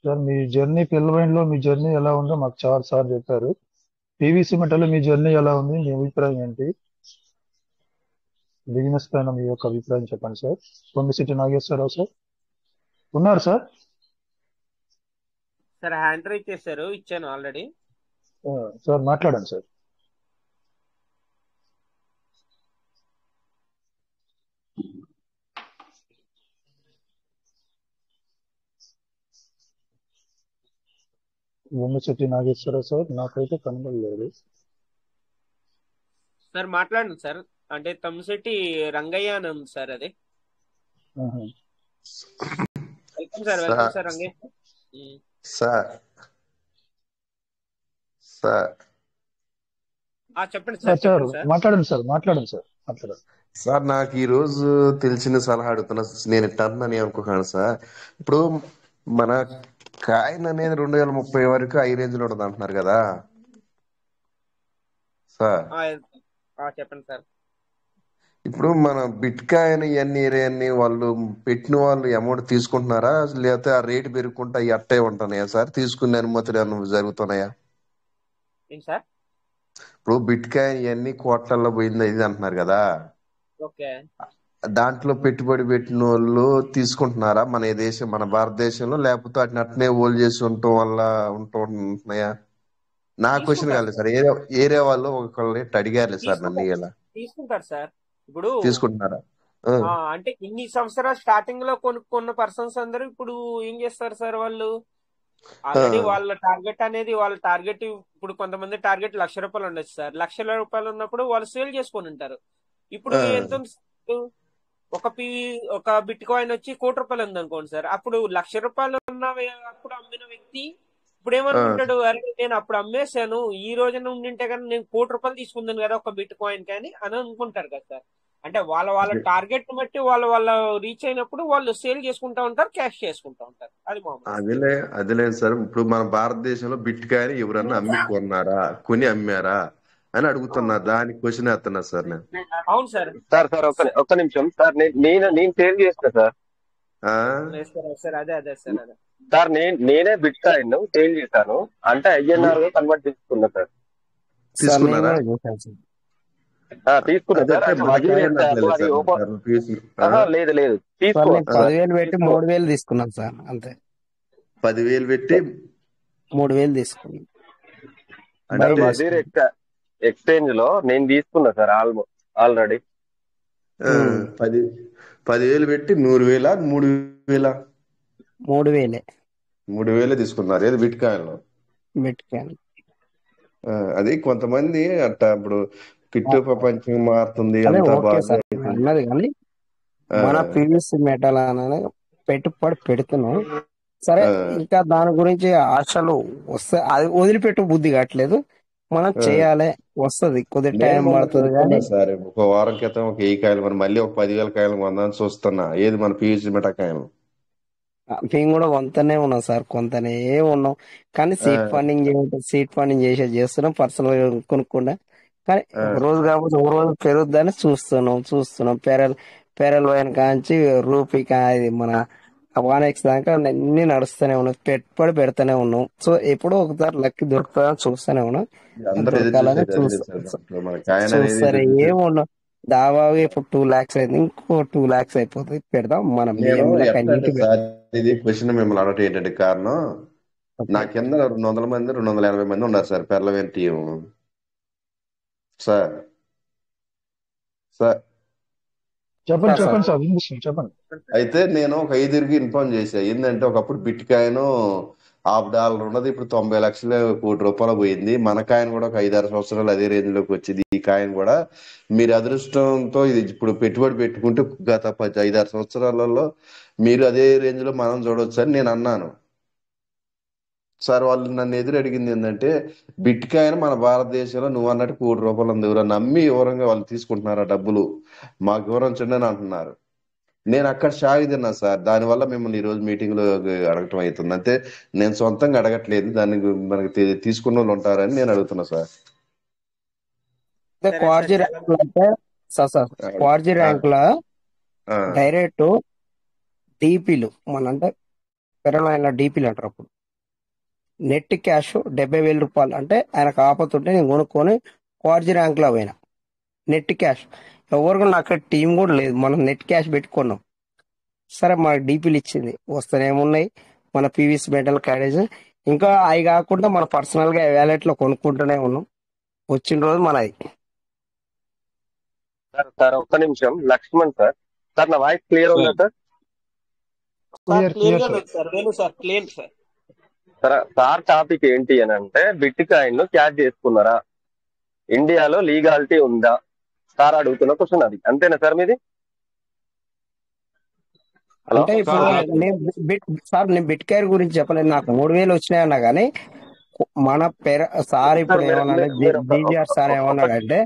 Sir మీ జర్నీ పిల్లవైన్ లో మీ జర్నీ ఎలా ఉందో మాకు చాలా సార్ చెప్పారు. పీవీసీ మెటలో మీ జర్నీ ఎలా ఉంది, మీ అభిప్రాయం ఏంటి? బిజినెస్ పైన మీ యొక్క అభిప్రాయం చెప్పండి సార్. బొమ్మిశెట్టి నాగేశ్వరరావు సార్ ఉన్నారు సార్? సార్ హ్యాండ్ రైజ్ చేశారు, ఇచ్చాను ఆల్రెడీ. సార్ మాట్లాడండి సార్. బొమ్మిశెట్టి నాగేశ్వరరావు సార్ నాకైతే కనబడలేదు సార్. మాట్లాడండి సార్. అంటే తమ్మిశెట్టి రంగయ్య అని ఉంది సార్. అది welcome sir, welcome sir sir Rangesh. Sir sir చెప్పండి సార్ సార్, సార్ చెప్పండి సార్. మాట్లాడండి సార్. సార్ నాకు ఈ రోజు తెలిసిన సలహా అడుగుతున్నా. నేను ఇట్లా అని అనుకున్నాను సార్. ఇప్పుడు మన కాయిన్ అనేది 2030 వరకు హై రేంజ్ లో ఉండదు అంటున్నారు కదా సార్. చెప్పండి సార్. ఇప్పుడు మన బిట్ కాయిన్ ఇవన్నీ వాళ్ళు పెట్టిన వాళ్ళు అమౌంట్ తీసుకుంటున్నారా, లేకపోతే ఆ రేటు పెరుగుకుంటా అవి అట్టే ఉంటున్నాయా సార్? తీసుకునే అనుమతులు ఏమన్నా జరుగుతున్నాయా? ఏంటి సార్? ఇప్పుడు బిట్ కాయిన్ ఇవన్నీ కోట్లల్లో పోయింది ఇది అంటున్నారు కదా, ఓకే. దాంట్లో పెట్టుబడి పెట్టిన వాళ్ళు తీసుకుంటున్నారా మన భారతదేశంలో, లేకపోతే వాటిని అట్నే హోల్డ్ చేసి ఉండటం వల్ల ఉంటున్నాయా? నా క్వశ్చన్ తీసుకుంటారు కాలేదు సార్. ఏరే వాళ్ళు ఒకళ్ళు అడిగారు సార్ నన్ను ఇలా. తీసుకుంటారు సార్. ఇప్పుడు తీసుకుంటున్నారా? అంటే ఇన్ని సంవత్సరాలు స్టార్టింగ్ లో కొనుక్కున్న పర్సన్స్ అందరూ ఇప్పుడు ఏం చేస్తారు సార్? వాళ్ళు ఆల్రెడీ వాళ్ళ టార్గెట్ ఇప్పుడు కొంతమంది టార్గెట్ ₹1,00,000 ఉండొచ్చు సార్. ₹1,00,000 ఉన్నప్పుడు వాళ్ళు సేల్ చేసుకొని ఉంటారు. ఇప్పుడు ఎంత ఉంది సార్? ఒక బిట్ కాయిన్ వచ్చి ₹1,00,00,000 ఉంది అనుకోండి సార్. అప్పుడు ₹1,00,000 అప్పుడు అమ్మిన వ్యక్తి ఇప్పుడు ఏమనుకుంటాడు, అరే నేను అప్పుడు అమ్మేశాను, ఈ రోజున ఉండింటే కానీ నేను ₹1,00,00,000 తీసుకుందాను కదా ఒక బిట్ కాయిన్ కానీ అని అనుకుంటారు కదా సార్. అంటే వాళ్ళ టార్గెట్ బట్టి వాళ్ళ రీచ్ అయినప్పుడు వాళ్ళు సేల్ చేసుకుంటా ఉంటారు, క్యాష్ చేసుకుంటా ఉంటారు. అది మామూలు. అదిలేదు సార్. ఇప్పుడు మన భారతదేశంలో బిట్ కాయిన్ ఎవరన్నా కొని అమ్మారా అని అడుగుతున్నా. దానికి క్వశ్చన్ వేస్తున్నా సార్ నేను. అవును సార్. సార్ ఒక్క నిమిషం సార్. నేను సేల్ చేస్తా సార్. అదే సార్. సార్ నేనే బిట్ కాయిన్ సేల్ చేశాను అంటే INR కన్వర్ట్ చేసుకున్నా సార్. తీసుకున్నారా? తీసుకున్నా సార్. లేదు తీసుకో. 10,000 పెట్టి 3,000 తీసుకున్నాం సార్. అంతే. 10,000 పెట్టి 3,000 తీసుకున్నాం. ఎక్స్చేంజ్ లో నేను తీసుకున్నా సార్ ఆల్రెడీ. 10,000 పెట్టి 100,000 3,000? 3,000 తీసుకున్నారు. ఏది బిట్ కాయిన్ లో? అది కొంతమంది అట్ట ఇప్పుడు క్రిప్టో ప్రపంచం మారుతుంది అంతా బాగా అన్నది కానీ మన PVC మెటల్ అనేది పెట్టుబడి పెడుతున్నాం సరే. ఇంకా దాని గురించి ఆశలు వస్తాయి, అది వదిలిపెట్టు బుద్ధి కావట్లేదు. మనం చేయాలి, వస్తుంది, కొద్ది టైం పడుతుంది. కానీ సరే ఒక వారం క్రితం ఒక 1000 కాయలు మరి మళ్ళీ ఒక 10,000 కాయలు కొందామని చూస్తున్నా. ఏది మన PVC మెటల్ కాయలు? మేము కూడా కొంతనే ఉన్నాం సార్, కొంతనే ఉన్నాం. కానీ సీట్ ఫండింగ్ చేస్తున్నాం పర్సనల్ కొనుక్కుండా. కానీ ఒక రోజు కాకపోతే ఒక రోజు పెరుగుద్దని చూస్తున్నాం. పెరల్ వైన్ కాంచి రూపీ ఇది మన 1x దాకా అన్ని నడుస్తూనే ఉన్నాం, పెట్టుబడి పెడతానే ఉన్నాం. సో ఎప్పుడో ఒకసారి లక్కి దొరుకుతుందని చూస్తూనే ఉన్నాం, దొరకాలని చూస్తారు. ఏమున్నాం దాదాపు ఇప్పుడు 2 lakhs అయింది, ఇంకో 2 lakhs అయిపోతుంది. పెడదాం మనం. ఇది క్వశ్చన్ మిమ్మల్ని అడగటం ఏంటంటే కారణం, నా కింద 200 మంది 280 మంది ఉన్నారు సార్ పెర్లవేన్ టీం సార్. చెప్పండి సార్, చెప్పండి. అయితే నేను ఒక 5 ఇన్ఫార్మ్ చేశా. ఏంటంటే ఒకప్పుడు బిట్ కాయిన్ $1/2 ఉన్నది, ఇప్పుడు 90 లక్షల ₹1,00,00,000 పోయింది. మన కాయిన్ కూడా ఒక 5-6 సంవత్సరాలు అదే రేంజ్ లోకి వచ్చింది. ఈ కాయిన్ కూడా మీరు అదృష్టంతో ఇది ఇప్పుడు పెట్టుబడి పెట్టుకుంటే గత 5-6 సంవత్సరాలలో మీరు అదే రేంజ్ లో మనం చూడవచ్చు అని నేను అన్నాను సార్. వాళ్ళు నన్ను ఎదురు అడిగింది ఏంటంటే, బిట్ కాయిన్ మన భారతదేశంలో నువ్వు అన్నట్టు ₹1,00,00,000 ఉంది, ఎవరన్నా నమ్మి వివరంగా వాళ్ళు తీసుకుంటున్నారా డబ్బులు, మాకు వివరించండి అని అంటున్నారు. నేను అక్కడ షాక్ తిన్నా సార్. దానివల్ల మిమ్మల్ని ఈ రోజు మీటింగ్ లో అడగటం అవుతుంది. అంటే నేను సొంతంగా అడగట్లేదు, దానికి మనకి తీసుకున్న వాళ్ళు ఉంటారని నేను అడుగుతున్నా సార్. క్వార్జీ ర్యాంక్ లో డైరెక్ట్ డీపీలు మన అంటే పెరలైన డీపీలు అంటారు. అప్పుడు నెట్ క్యాష్ ₹70,000 అంటే ఆయనకు ఆపతుంటే నేను కొనుక్కొని క్వార్జీ ర్యాంక్ లో పోయినా. నెట్ క్యాష్ ఎవరికి నాకు టీం కూడా లేదు, మనం నెట్ క్యాష్ పెట్టుకున్నాం. సరే మనకు డీపీలు ఇచ్చింది, వస్తేనేమున్నాయి మన PVC మెటల్ క్యారేజ్. ఇంకా అవి కాకుండా మన పర్సనల్ గా వ్యాలెట్ లో కొనుక్కుంటూనే ఉన్నాం. వచ్చిన రోజు మనది. సార్ ఒక్క నిమిషం, లక్ష్మణ్ సార్. సార్ నా వాయిస్ క్లియర్ ఉందా సార్? సార్ టాపిక్ ఏంటి అని అంటే, బిట్ కాయిన్ క్యాష్ చేసుకున్నారా, ఇండియాలో లీగాలిటీ ఉందా సార్ అడుగుతున్న క్వశ్చన్ అది. అంతేనా సార్ మీది? హలో అంటే ఇప్పుడు సార్ సార్ నేను బిట్ కాయిన్ గురించి చెప్పలేదు, నాకు 3,000 వచ్చినాయన్నా కానీ మన సార్ ఇప్పుడు మీరు ఏమన్నాడు, మీరు జీజీఆర్ సార్ ఒక ఏమన్నాడంటే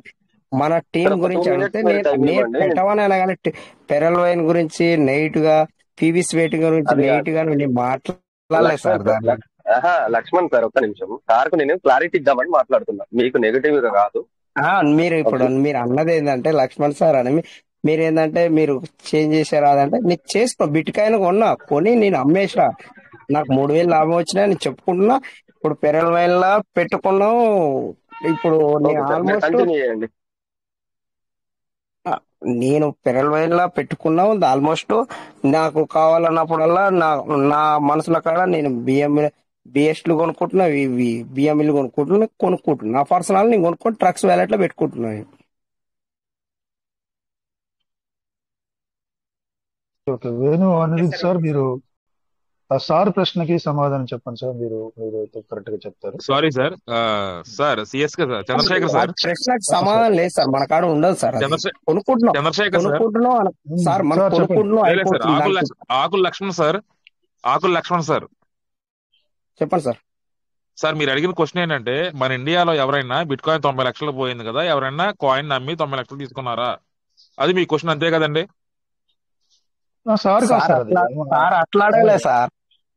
మన టీం సార్ ఒక 2 గురించి అడిగితే మినిట్స్ మీరు నేను టైం నేను ఇవ్వండి. పెట్టమని కానీ పెరల్ వైన్ గురించి నెయిట్ గా పీవీసీ వెయిటింగ్ గురించి అది నెయిట్ కాదు గా నేను మాట్లాడలేదు సార్ లక్ష్మణ్ సార్, దాన్ని. లక్ష్మణ్ సార్ ఒక్క నిమిషం. సార్కు నేను క్లారిటీ ఇద్దామని మాట్లాడుతున్నా, మీకు నెగిటివ్ గా కాదు. మీరు ఇప్పుడు ఓకే మీరు అన్నది ఏంటంటే లక్ష్మణ్ సార్ అని మీరు ఏంటంటే మీరు చేంజ్ చేశారు అదంటే నీకు చేసుకో, బిట్ కాయిన్ కొని నేను అమ్మేసా, నాకు 3,000 లాభం వచ్చినా నేను చెప్పుకుంటున్నా. ఇప్పుడు పెరల్ వైన్ లా పెట్టుకున్నాం. ఇప్పుడు నేను ఓకే సార్, మీరు ఆల్మోస్ట్ కంటిన్యూ చేయండి. నేను పెరల్ వైన్ లా పెట్టుకున్నాం. ఆల్మోస్ట్ నాకు కావాలన్నప్పుడల్లా నా మనసులో కాడ నేను బిఎస్లు కొనుక్కుంటున్నా, బిఎంఈలు కొనుక్కుంటున్నా. నా పర్సనల్ నేను కొనుక్కొని ట్రక్స్ వ్యాలెట్ లో పెట్టుకుంటున్నాను. ఓకే, వేణు అనేది సార్ మీరు ఆ సార్ ప్రశ్నకి సమాధానం చెప్పండి సార్. మీరు కరెక్ట్ గా చెప్తారు. Sorry sir, sir CSK sir Chandrasekhar ఆ సార్ ప్రశ్నకు సార్ సమాధానం లేదు సార్, మన కాడ ఉండదు సార్. అది కొనుక్కుంటున్నాం చంద్రశేఖర్ సార్ సార్ మనం సార్ చెప్పండి. కొనుక్కుంటున్నాం లేదు సార్, అయిపోతుంది దానికి. ఆకుల లక్ష్మణ్ సార్, ఆకుల లక్ష్మణ్ సార్. చెప్పండి సార్. సార్ మీరు అడిగిన క్వశ్చన్ ఏంటంటే, మన ఇండియాలో ఎవరైనా బిట్ కాయిన్ 90 లక్షలు పోయింది కదా, ఎవరైనా కాయిన్ నమ్మి 90 లక్షలు తీసుకున్నారా? అది మీ క్వశ్చన్ అంతే కదండి? సార్ కాదు సార్, అది సార్ అట్లా అడగలే సార్,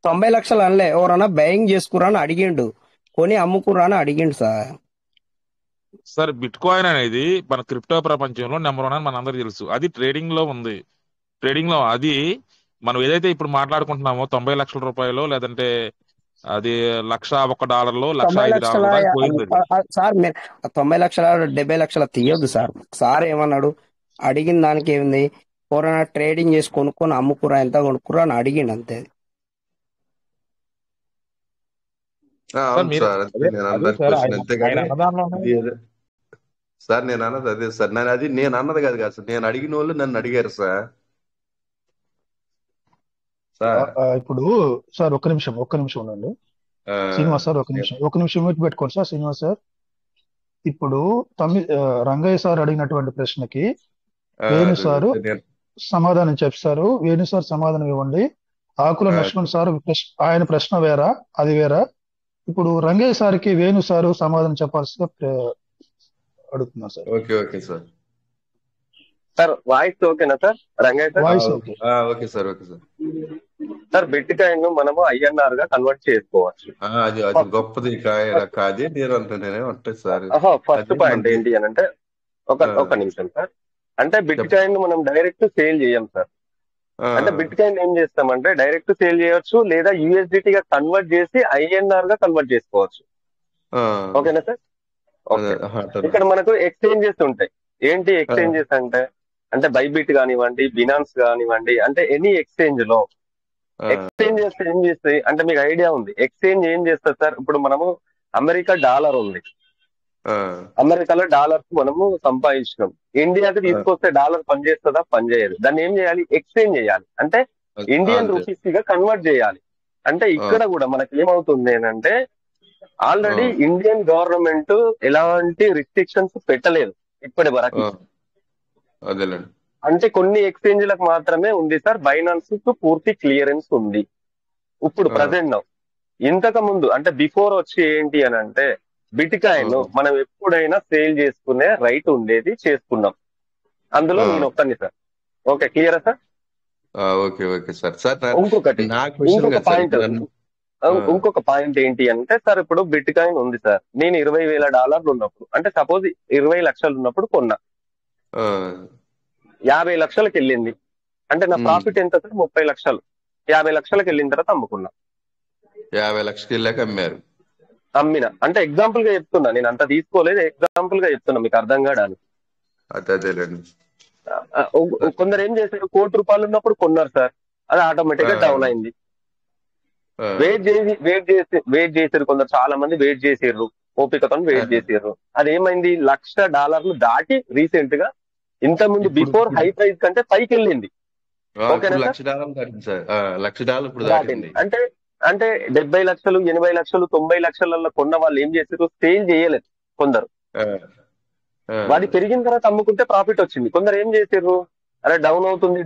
90 లక్షలు అనలే. ఎవరన్నా బయింగ్ చేసుకురా అని అడిగిండు, కొని అమ్ముకురా అని అడిగిండు సార్. సార్ బిట్ కాయిన్ అనేది మన క్రిప్టో ప్రపంచంలో నెంబర్ 1 అని మన అందరికీ తెలుసు. అది ట్రేడింగ్ లో ఉంది. ట్రేడింగ్ లో అది మనం ఏదైతే ఇప్పుడు మాట్లాడుకుంటున్నామో 90 లక్షల రూపాయలు, లేదంటే అది $1,01, $1,05 పోయింది. సార్ మీరు 90 లక్షల 70 లక్షల తీయొద్దు సార్. సార్ ఏమన్నాడు, అడిగిన దానికి ఏముంది, ఎవరైనా ట్రేడింగ్ చేసి కొనుక్కొని అమ్ముకురా, ఎంత కొనుక్కురా అని అడిగిండు అంతే. అవును మీరు సార్, అదే నేను అదే అన్నదాని సార్, క్వశ్చన్ ఆయన అంతేగాని అన్నదానిలోనే సార్ నేను అన్నది అదే సార్. నేను అన్నది కాదు కాదు సార్, నేను అడిగిన వాళ్ళు నన్ను అడిగారు సార్. సార్ ఇప్పుడు సార్ ఒక్క నిమిషం ఉండండి శ్రీనివాస్ సార్. ఒక నిమిషం మ్యూట్ పెట్టుకోండి సార్. శ్రీనివాస్ సార్, ఇప్పుడు రంగయ్య సార్ అడిగినటువంటి ప్రశ్నకి వేణు సారు సమాధానం చెప్తారు. వేణు సార్ సమాధానం ఇవ్వండి. ఆకుల లక్ష్మణ్ సార్ ఆయన ప్రశ్న వేరా, అది వేరా. ఇప్పుడు రంగయ్య సార్కి వేణు సారు సమాధానం చెప్పాల్సిందిగా అడుగుతున్నారు sir. Okay sir. Sir voice ఓకేనా sir? Rangayya sir voice okay. Okay sir. Sir bitcoin మనము ఐఎన్ఆర్ గా కన్వర్ట్ చేసుకోవచ్చు. అది గొప్పది కాదే నేను అంటున్నానే ఉంటుంది సార్. ఫస్ట్ పాయింట్ ఏంటి అని అంటే, ఒక నిమిషం సార్. అంటే బిట్ కాయిన్ మనం డైరెక్ట్ సేల్ చేయం సార్. అంటే బిట్ కాయిన్ ఏం చేస్తామంటే డైరెక్ట్ సేల్ చేయొచ్చు, లేదా యూఎస్డిటీ గా కన్వర్ట్ చేసి ఐఎన్ఆర్ గా కన్వర్ట్ చేసుకోవచ్చు. ఓకేనా సార్? ఇక్కడ మనకు ఎక్స్చేంజెస్ ఉంటాయి. ఏంటి ఎక్స్చేంజెస్ అంటే బైబిట్ కానివ్వండి, బినాన్స్ కానివ్వండి, అంటే ఎనీ ఎక్స్చేంజ్ లో ఎక్స్చేంజెస్ ఏం చేస్తాయి అంటే మీకు ఐడియా ఉంది. ఎక్స్చేంజ్ ఏం చేస్తారు సార్? ఇప్పుడు మనము అమెరికా డాలర్ ఉంది, అమెరికాలో డాలర్స్ మనము సంపాదించినాం. ఇండియాకి తీసుకొస్తే డాలర్ పనిచేస్తుందా? పనిచేయదు. దాన్ని ఏం చేయాలి? ఎక్స్చేంజ్ చేయాలి. అంటే ఇండియన్ రూపీస్ గా కన్వర్ట్ చేయాలి. అంటే ఇక్కడ కూడా మనకి ఏమవుతుంది అంటే, ఆల్రెడీ ఇండియన్ గవర్నమెంట్ ఎలాంటి రిస్ట్రిక్షన్స్ పెట్టలేదు ఇప్పటి వరకు. అంటే కొన్ని ఎక్స్చేంజ్లకు మాత్రమే ఉంది సార్. బైనాన్స్ కు పూర్తి క్లియరెన్స్ ఉంది ఇప్పుడు ప్రజెంట్ నౌ. ఇంతకు ముందు అంటే బిఫోర్ వచ్చి ఏంటి అని అంటే, బిట్ కాయిన్ మనం ఎప్పుడైనా సేల్ చేసుకునే రైట్ ఉండేది, చేసుకున్నాం. అందులో నేను ఒక్కని సార్. ఓకే, క్లియరా సార్? Okay sir. ఇంకొక పాయింట్ ఏంటి అంటే సార్, ఇప్పుడు బిట్ కాయిన్ ఉంది సార్. నేను $20,000 ఉన్నప్పుడు, అంటే సపోజ్ 20 లక్షలు ఉన్నప్పుడు కొన్నా, 50 లక్షలకు వెళ్ళింది. అంటే నా ప్రాఫిట్ ఎంత సార్? 30 లక్షలు. 50 లక్షలకు వెళ్ళిన తర్వాత అమ్ముకున్నా. 50 లక్షలకి వెళ్ళాక అమ్మిన. అంటే ఎగ్జాంపుల్ గా చెప్తున్నా, నేను అంత తీసుకోలేదు, ఎగ్జాంపుల్ గా చెప్తున్నా మీకు అర్థం కావడానికి. కొందరు ఏం చేశారు, ₹1,00,00,000 ఉన్నప్పుడు కొన్నారు సార్, అది ఆటోమేటిక్ గా డౌన్ అయింది. వెయిట్ చేసారు కొందరు, చాలా మంది వెయిట్ చేసారు, ఓపికతో వెయిట్ చేసారు. అదేమైంది, $1,00,000 దాటి రీసెంట్ గా ఇంత ముందు బిఫోర్ హై ప్రైస్ కంటే పైకి వెళ్ళింది. ఓకేనా దాటింది. అంటే 70 లక్షలు, 80 లక్షలు, 90 లక్షలలో కొన్న వాళ్ళు ఏం చేశారు, సేల్ చేయలేదు కొందరు. వాడి పెరిగిన తర్వాత అమ్ముకుంటే ప్రాఫిట్ వచ్చింది. కొందరు ఏం చేశారు, అరే డౌన్ అవుతుంది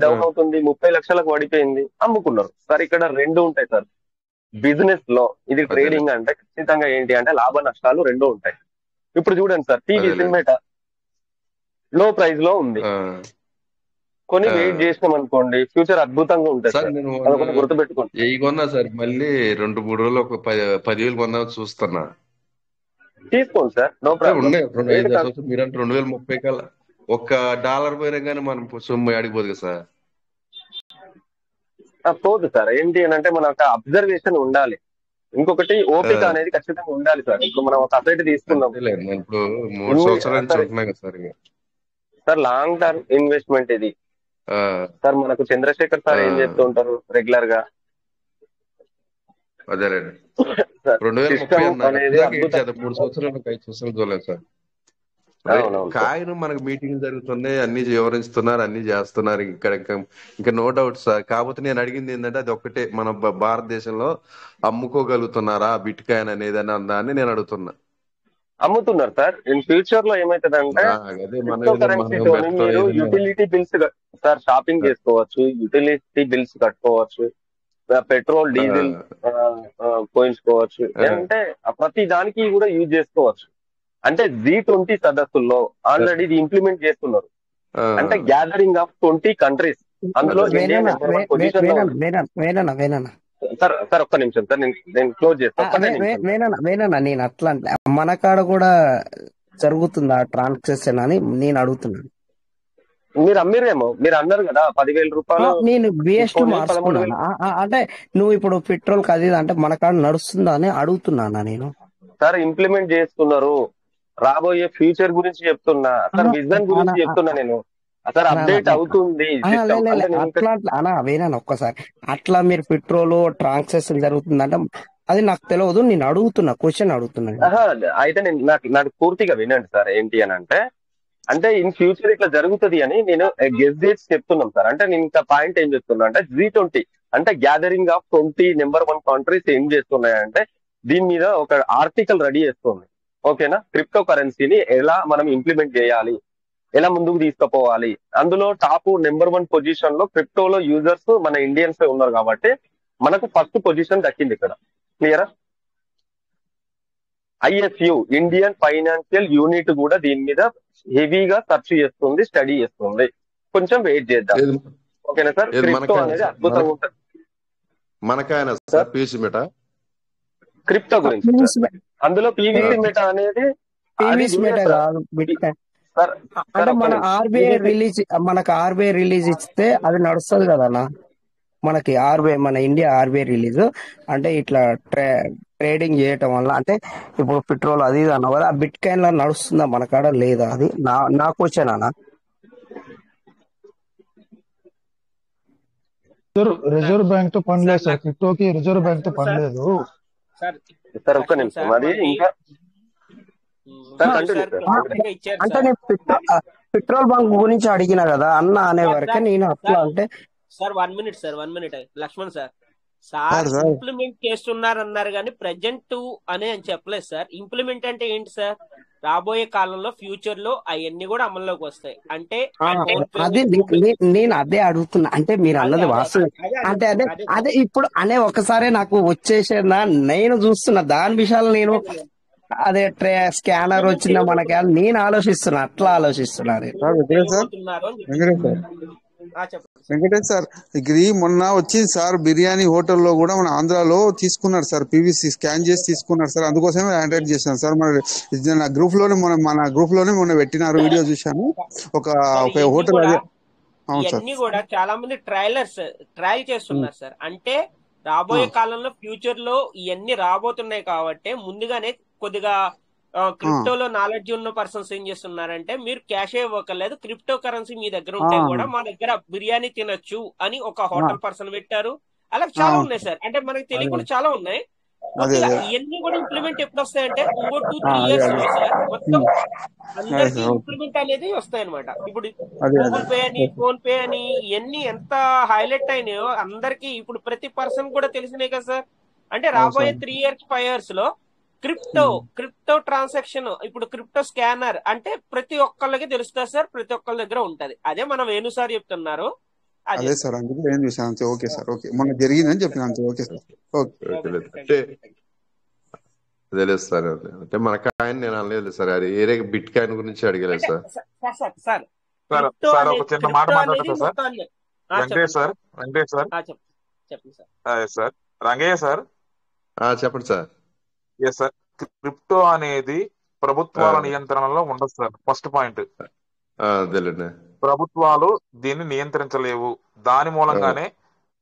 30 లక్షలకు పడిపోయింది, అమ్ముకున్నారు సార్. ఇక్కడ రెండు ఉంటాయి సార్ బిజినెస్ లో. ఇది అదేలే ట్రేడింగ్ అంటే ఖచ్చితంగా ఏంటి అంటే లాభ నష్టాలు రెండూ ఉంటాయి. ఇప్పుడు చూడండి సార్, టీవీ అదేలే సినిమేట లో ప్రైస్ లో ఉంది, ఆ, కొని ఆ. వెయిట్ చేసినాం అనుకోండి ఫ్యూచర్ అద్భుతంగా ఉంటుంది సార్ సార్. నేను అదొకటి గుర్తుపెట్టుకోండి. ఎయి కొన్నా సార్, మళ్ళీ 2-3 రోజులు ఒక 10,000 కొందామని చూస్తున్నా. తీసుకోండి సార్, నో అంటే ప్రాబ్లం. ఉన్నాయి 2-5 ఏది సంవత్సరం మీరంటే 2030 కల్లా $1 పోయినా కానీ మనం సొమ్ము ఆడిపోదు కదా సార్. పోదు సార్. ఏంటి అని అంటే మనకు అబ్జర్వేషన్ ఉండాలి, ఇంకొకటి ఓపిక అనేది ఖచ్చితంగా ఉండాలి సార్. ఇప్పుడు మనం ఒక అసెట్ తీసుకున్నాం అంతేలే, నేను ఇప్పుడు 3 సంవత్సరాల నుంచి ఉంటున్నా కదా సార్. ఇక సార్ లాంగ్ టర్మ్ ఇన్వెస్ట్మెంట్ ఇది ఆ, సార్. మనకు చంద్రశేఖర్ సార్ ఏం చెప్తూ ఉంటారు రెగ్యులర్ గా, అదేలేండి సార్ 2030 సిస్టమ్ అన్నారు. అనేది ఇప్పటిదాకా అద్భుతం. 3 సంవత్సరాలు 5 సంవత్సరాలు చూడలేదు సార్. రైట్, అవునవును సార్. కాయను మనకు మీటింగ్ జరుగుతున్నాయి, అన్ని వివరిస్తున్నారు, అన్ని చేస్తున్నారు. ఇక్కడ ఇంకా నో డౌట్ సార్. కాకపోతే నేను అడిగింది ఏంటంటే అది ఒక్కటే, మన భారతదేశంలో అమ్ముకోగలుగుతున్నారా బిట్ కాయిన్ అనేది అని దాన్ని నేను అడుగుతున్నా. అమ్ముతున్నారు సార్. ఇన్ ఫ్యూచర్ లో ఏమైతుందంటే అదే క్రిప్టో కరెన్సీతోని మీరు యూటిలిటీ బిల్స్ సార్ షాపింగ్ చేసుకోవచ్చు, యూటిలిటీ బిల్స్ కట్టుకోవచ్చు, పెట్రోల్ డీజిల్ పోయించుకోవచ్చు, అంటే ప్రతి దానికి కూడా యూజ్ చేసుకోవచ్చు. అంటే G20 సదస్సుల్లో ఆల్రెడీ ఇది ఇంప్లిమెంట్ చేస్తున్నారు. అంటే గ్యాదరింగ్ ఆఫ్ 20 కంట్రీస్, అందులో ఇండియా నెంబర్ 1 పొజిషన్ లో ఉంది. సార్ సార్ ఒక్క నిమిషం సార్, నేను క్లోజ్ చేస్తాను. వేనన్నా నేను అట్లా అంటే మన కాడ కూడా జరుగుతుందా ట్రాన్సాక్షన్ అని నేను అడుగుతున్నాను. మీరు అమ్మిరేమో, మీరు అన్నారు కదా 10,000 రూపాయలు నేను బిఎస్టీ 13,000. మార్చుకున్నాను. అంటే నువ్వు ఇప్పుడు పెట్రోల్ అది ఇది అంటే మన కాడ నడుస్తుందా అని అడుగుతున్నానా నేను. సార్ ఇంప్లిమెంట్ చేస్తున్నారు, రాబోయే ఫ్యూచర్ గురించి చెప్తున్నా సార్, విజన్ గురించి చెప్తున్నా నేను. సార్ అప్డేట్ అవుతుంది సిస్టమ్. అంటే నేను అట్లా అనా వేనా ఒక్కసారి అట్లా మీరు పెట్రోల్ ట్రాన్సాక్షన్ జరుగుతుందంటే అది నాకు తెలియదు, నేను అడుగుతున్నా, క్వశ్చన్ అడుగుతున్నాను. అయితే నేను నాకు పూర్తిగా వినండి సార్. ఏంటి అని అంటే ఇన్ ఫ్యూచర్ ఇట్లా జరుగుతుంది అని నేను గెస్ డేట్స్ చెప్తున్నాం సార్. అంటే నేను ఇంకా పాయింట్ ఏం చెప్తున్నా అంటే G20 అంటే గ్యాదరింగ్ ఆఫ్ 20 నెంబర్ 1 కంట్రీస్ ఏం చేస్తున్నాయంటే దీని మీద ఒక ఆర్టికల్ రెడీ చేస్తుంది. ఓకేనా, క్రిప్టో కరెన్సీని ఎలా మనం ఇంప్లిమెంట్ చేయాలి, ఎలా ముందుకు తీసుకుపోవాలి. అందులో టాప్ నెంబర్ 1 పొజిషన్ లో క్రిప్టోలో యూజర్స్ మన ఇండియన్స్ ఉన్నారు కాబట్టి మనకు ఫస్ట్ పొజిషన్ దక్కింది ఇక్కడ. క్లియరా? IFU ఇండియన్ ఫైనాన్షియల్ యూనిట్ కూడా దీని మీద హెవీగా సెర్చ్ చేస్తుంది, స్టడీ చేస్తుంది. కొంచెం వెయిట్ చేద్దాం. ఓకేనా సార్? క్రిప్టో అనేది అద్భుతంగా ఉంటుంది. మనకాయన సార్ పీసీ మెటా క్రిప్టో గురించి అందులో PVC మెటా అనేది అంటే మన ఆర్బీఐ రిలీజ్, మనకు ఆర్బీఐ రిలీజ్ ఇస్తే అది నడుస్తుంది కదన్నా మనకి. మన ఇండియా ఆర్బీఐ రిలీజ్ అంటే ఇట్లా ట్రేడింగ్ చేయటం వల్ల అంటే ఇప్పుడు పెట్రోల్ అది ఇది అన్న కదా, ఆ బిట్ కాయిన్ లా నడుస్తుందా మన కాడ లేదా? అది నా క్వశ్చన్ అన్న. రిజర్వ్ బ్యాంక్ తో పని లేదు సార్, క్రిప్టోకి రిజర్వ్ బ్యాంక్ తో పని లేదు సార్. ఒక్క నిమిషం, అది ఇంకా అంటే నేను పెట్రోల్ బంక్ గురించి అడిగిన కదా అన్న అనే వరకే నేను అట్లా అంటే. Sir 1 minute Lakshman sir implement చేస్తున్నారు అన్నారు కానీ ప్రెజెంట్ అని చెప్పలేదు సార్. ఇంప్లిమెంట్ అంటే ఏంటి సార్? రాబోయే కాలంలో ఫ్యూచర్ లో అవన్నీ కూడా అమల్లోకి వస్తాయి. అంటే అది నేను అదే అడుగుతున్నా. అంటే మీరు అన్నది వాస్తవం. అంటే అదే ఇప్పుడు అనే ఒకసారి నాకు వచ్చేసేనా నేను చూస్తున్నా దాని విషయాలు. నేను అదే స్కానర్ వచ్చిందా మనకి నేను ఆలోచిస్తున్నా, అట్లా ఆలోచిస్తున్నారు. వెంకటేష్ సార్, ఇది మొన్న వచ్చింది సార్ బిర్యానీ హోటల్లో కూడా మన ఆంధ్రాలో తీసుకున్నారు సార్, PVC స్కాన్ చేసి తీసుకున్నారు సార్. అందుకోసమే హ్యాండ్ చేశాను సార్. మన గ్రూప్ లోనే మొన్న పెట్టినారు, వీడియో చూశాను. ఒక హోటల్ అదే. ఇవన్నీ కూడా చాలా మంది ట్రయల్ చేస్తున్నారు సార్. అంటే రాబోయే కాలంలో ఫ్యూచర్ లో ఇవన్నీ రాబోతున్నాయి కాబట్టి ముందుగానే కొద్దిగా క్రిప్టోలో నాలెడ్జ్ ఉన్న పర్సన్స్ ఏం చేస్తున్నారంటే మీరు క్యాష్ ఇవ్వకలేదు, క్రిప్టో కరెన్సీ మీ దగ్గర ఉంటే కూడా మా దగ్గర బిర్యానీ తినొచ్చు అని ఒక హోటల్ పర్సన్ పెట్టారు. అలా చాలా ఉన్నాయి సార్. అంటే మనకి తెలియకుండా చాలా ఉన్నాయి. ఇవన్నీ కూడా ఇంప్లిమెంట్ ఎప్పుడు వస్తాయంటే 2-3 years లో సార్ మొత్తం అందరికి ఇంప్లిమెంట్ అనేది వస్తాయి అనమాట. ఇప్పుడు గూగుల్ పే అని, ఫోన్ పే అని ఇవన్నీ ఎంత హైలైట్ అయినాయో అందరికి ఇప్పుడు ప్రతి పర్సన్ కూడా తెలిసినాయి కదా సార్. అంటే రాబోయే 3 years 5 years లో క్రిప్టో ట్రాన్సాక్షన్, ఇప్పుడు క్రిప్టో స్కానర్ అంటే ప్రతి ఒక్కళ్ళకి తెలుస్తుంది సార్, ప్రతి ఒక్కళ్ళ దగ్గర ఉంటది. అదే మనం వేణు సార్ చెప్తున్నారు. అదే అదే సార్, అందుకే ఏం చూసాను అంతే. ఓకే సార్, ఓకే, మొన్న జరిగిందని చెప్పిన అంతే. Okay sir, okay. అంటే తెలియదు సార్. అంటే మన కాయిన్ నేను అనలేదు సార్, అది ఏరే బిట్ కాయిన్ గురించి అడిగలేదు sir. Sir sir sir sir crypto sir అనేది ఒక చిన్న మాట క్రిప్టో అనేది మాట్లాడతా సార్. మొత్తాన్ని వెంకటేష్ సార్, వెంకటేష్ సార్, చెప్పండి సార్. Sir Rangayya sir. చెప్పండి సార్. ఎస్ సార్, క్రిప్టో అనేది ప్రభుత్వాల నియంత్రణలో ఉండదు సార్. ఫస్ట్ పాయింట్, తెలియదు. ప్రభుత్వాలు దీన్ని నియంత్రించలేవు. దాని మూలంగానే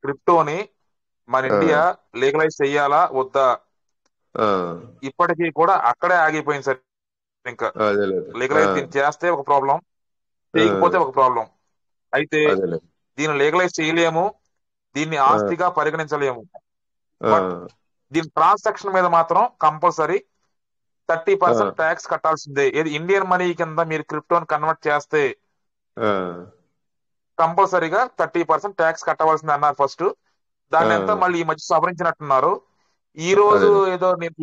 క్రిప్టోని మన ఇండియా లీగలైజ్ చెయ్యాలా వద్దా, ఇప్పటికీ కూడా అక్కడే ఆగిపోయింది సార్. ఇంకా లీగలైజ్ దీన్ని చేస్తే ఒక ప్రాబ్లం, చేయకపోతే ఒక ప్రాబ్లం. అయితే దీన్ని లీగలైజ్ చేయలేము, దీన్ని ఆస్తిగా పరిగణించలేము. బట్ దీని ట్రాన్సాక్షన్ మీద మాత్రం కంపల్సరీ 30% ట్యాక్స్ కట్టాల్సిందే. ఏది ఇండియన్ మనీ కింద మీరు క్రిప్టోని కన్వర్ట్ చేస్తే కంపల్సరీగా 30% ట్యాక్స్ కట్టవలసింది అన్నారు ఫస్ట్. దాన్ని ఎంత మళ్ళీ ఈ మధ్య సవరించినట్టున్నారు. ఈ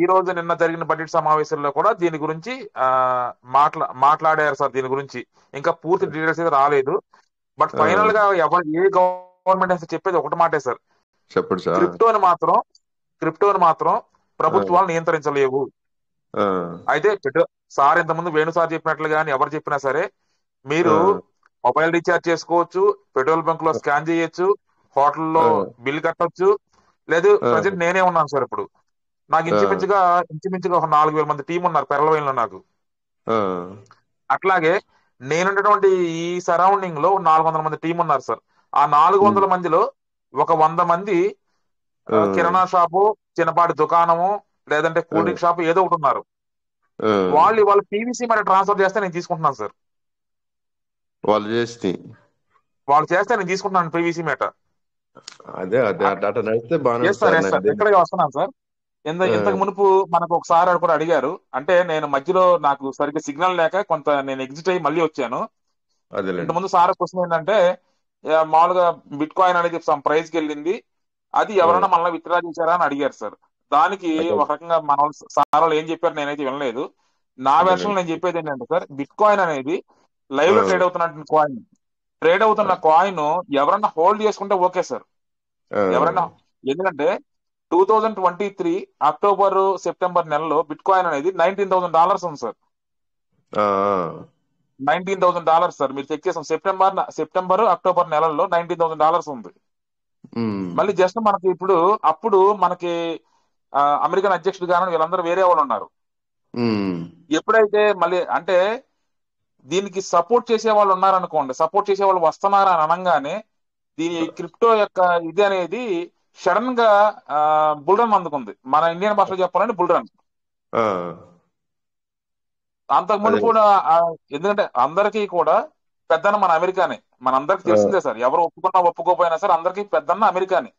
రోజు నిన్న జరిగిన బడ్జెట్ సమావేశంలో కూడా దీని గురించి మాట్లాడారు సార్. దీని గురించి ఇంకా పూర్తి డీటెయిల్స్ అయితే రాలేదు. బట్ ఫైనల్ గా ఏ గవర్నమెంట్ అయితే చెప్పేది ఒకటి మాటే సార్, చెప్పండి సార్. క్రిప్టోని మాత్రం ప్రభుత్వాలు నియంత్రించలేవు. అయితే సార్ ఇంతకుముందు వేణు సార్ చెప్పినట్లు కానీ ఎవరు చెప్పినా సరే, మీరు మొబైల్ రీఛార్జ్ చేసుకోవచ్చు, పెట్రోల్ బంక్ లో స్కాన్ చేయొచ్చు, హోటల్లో బిల్ కట్టొచ్చు. లేదు ప్రజెంట్ నేనే ఉన్నాను సార్. ఇప్పుడు నాకు ఇంచుమించుగా ఒక 4,000 మంది టీం ఉన్నారు పెరలవైన్లో నాకు. అట్లాగే నేనున్నటువంటి ఈ సరౌండింగ్ లో 400 మంది టీం ఉన్నారు సార్. ఆ 400 మందిలో ఒక 100 మంది కిరాణా షాపు, చిన్నపాటి దుకాణము, లేదంటే కూల్ డ్రింక్ షాపు ఏదో ఒకటి ఉన్నారు. వాళ్ళు పీవీసీ మరి ట్రాన్స్ఫర్ చేస్తే నేను తీసుకుంటున్నాను సార్. వాళ్ళు చేస్తే నేను తీసుకుంటున్నాను పీవీసీ మేట. అదే నడిస్తే బాగా ఇక్కడికి వస్తున్నాను సార్. ఇంతకు మునుపు మనకు ఒకసారి కూడా అడిగారు, అంటే నేను మధ్యలో నాకు సరిగ్గా సిగ్నల్ లేక నేను ఎగ్జిట్ అయ్యి మళ్ళీ వచ్చాను. ఇంతకుముందు సార్ క్వశ్చన్ ఏంటంటే, మామూలుగా బిట్ కాయిన్ అనేది ప్రైజ్ కి వెళ్ళింది, అది ఎవరైనా మళ్ళీ విత్డ్రా చేశారా అని అడిగారు సార్. దానికి ఒక రకంగా మన సార్ వాళ్ళు ఏం చెప్పారు నేనైతే వినలేదు. నా వెర్షన్ నేను చెప్పేది ఏంటంటే సార్, బిట్ కాయిన్ అనేది లైవ్ లో ట్రేడ్ అవుతున్న కాయిన్ ఎవరన్నా హోల్డ్ చేసుకుంటే ఓకే సార్. ఎవరైనా, ఎందుకంటే 2023 అక్టోబర్ సెప్టెంబర్ నెలలో బిట్ కాయిన్ అనేది $19,000 ఉంది సార్. $19,000 సార్. మీరు చెక్ చేసాం, సెప్టెంబర్ అక్టోబర్ నెలల్లో $19,000 ఉంది. మళ్ళీ జస్ట్ మనకి అప్పుడు మనకి అమెరికన్ అధ్యక్షుడు గాను వీళ్ళందరూ వేరే వాళ్ళు ఉన్నారు. ఎప్పుడైతే మళ్ళీ అంటే దీనికి సపోర్ట్ చేసే వాళ్ళు ఉన్నారనుకోండి, సపోర్ట్ చేసే వాళ్ళు వస్తున్నారా అని అనగానే దీని క్రిప్టో యొక్క ఇది అనేది సడన్ గా బుల్ రన్ అందుకుంది. మన ఇండియన్ భాషలో చెప్పాలంటే బుల్ రన్. అంతకుముందు కూడా ఎందుకంటే అందరికీ కూడా పెద్దన్న మన అమెరికానే, మనందరికి తెలిసిందే సార్. ఎవరు ఒప్పుకున్నా ఒప్పుకోపోయినా సరే అందరికీ పెద్దన్న అమెరికానే.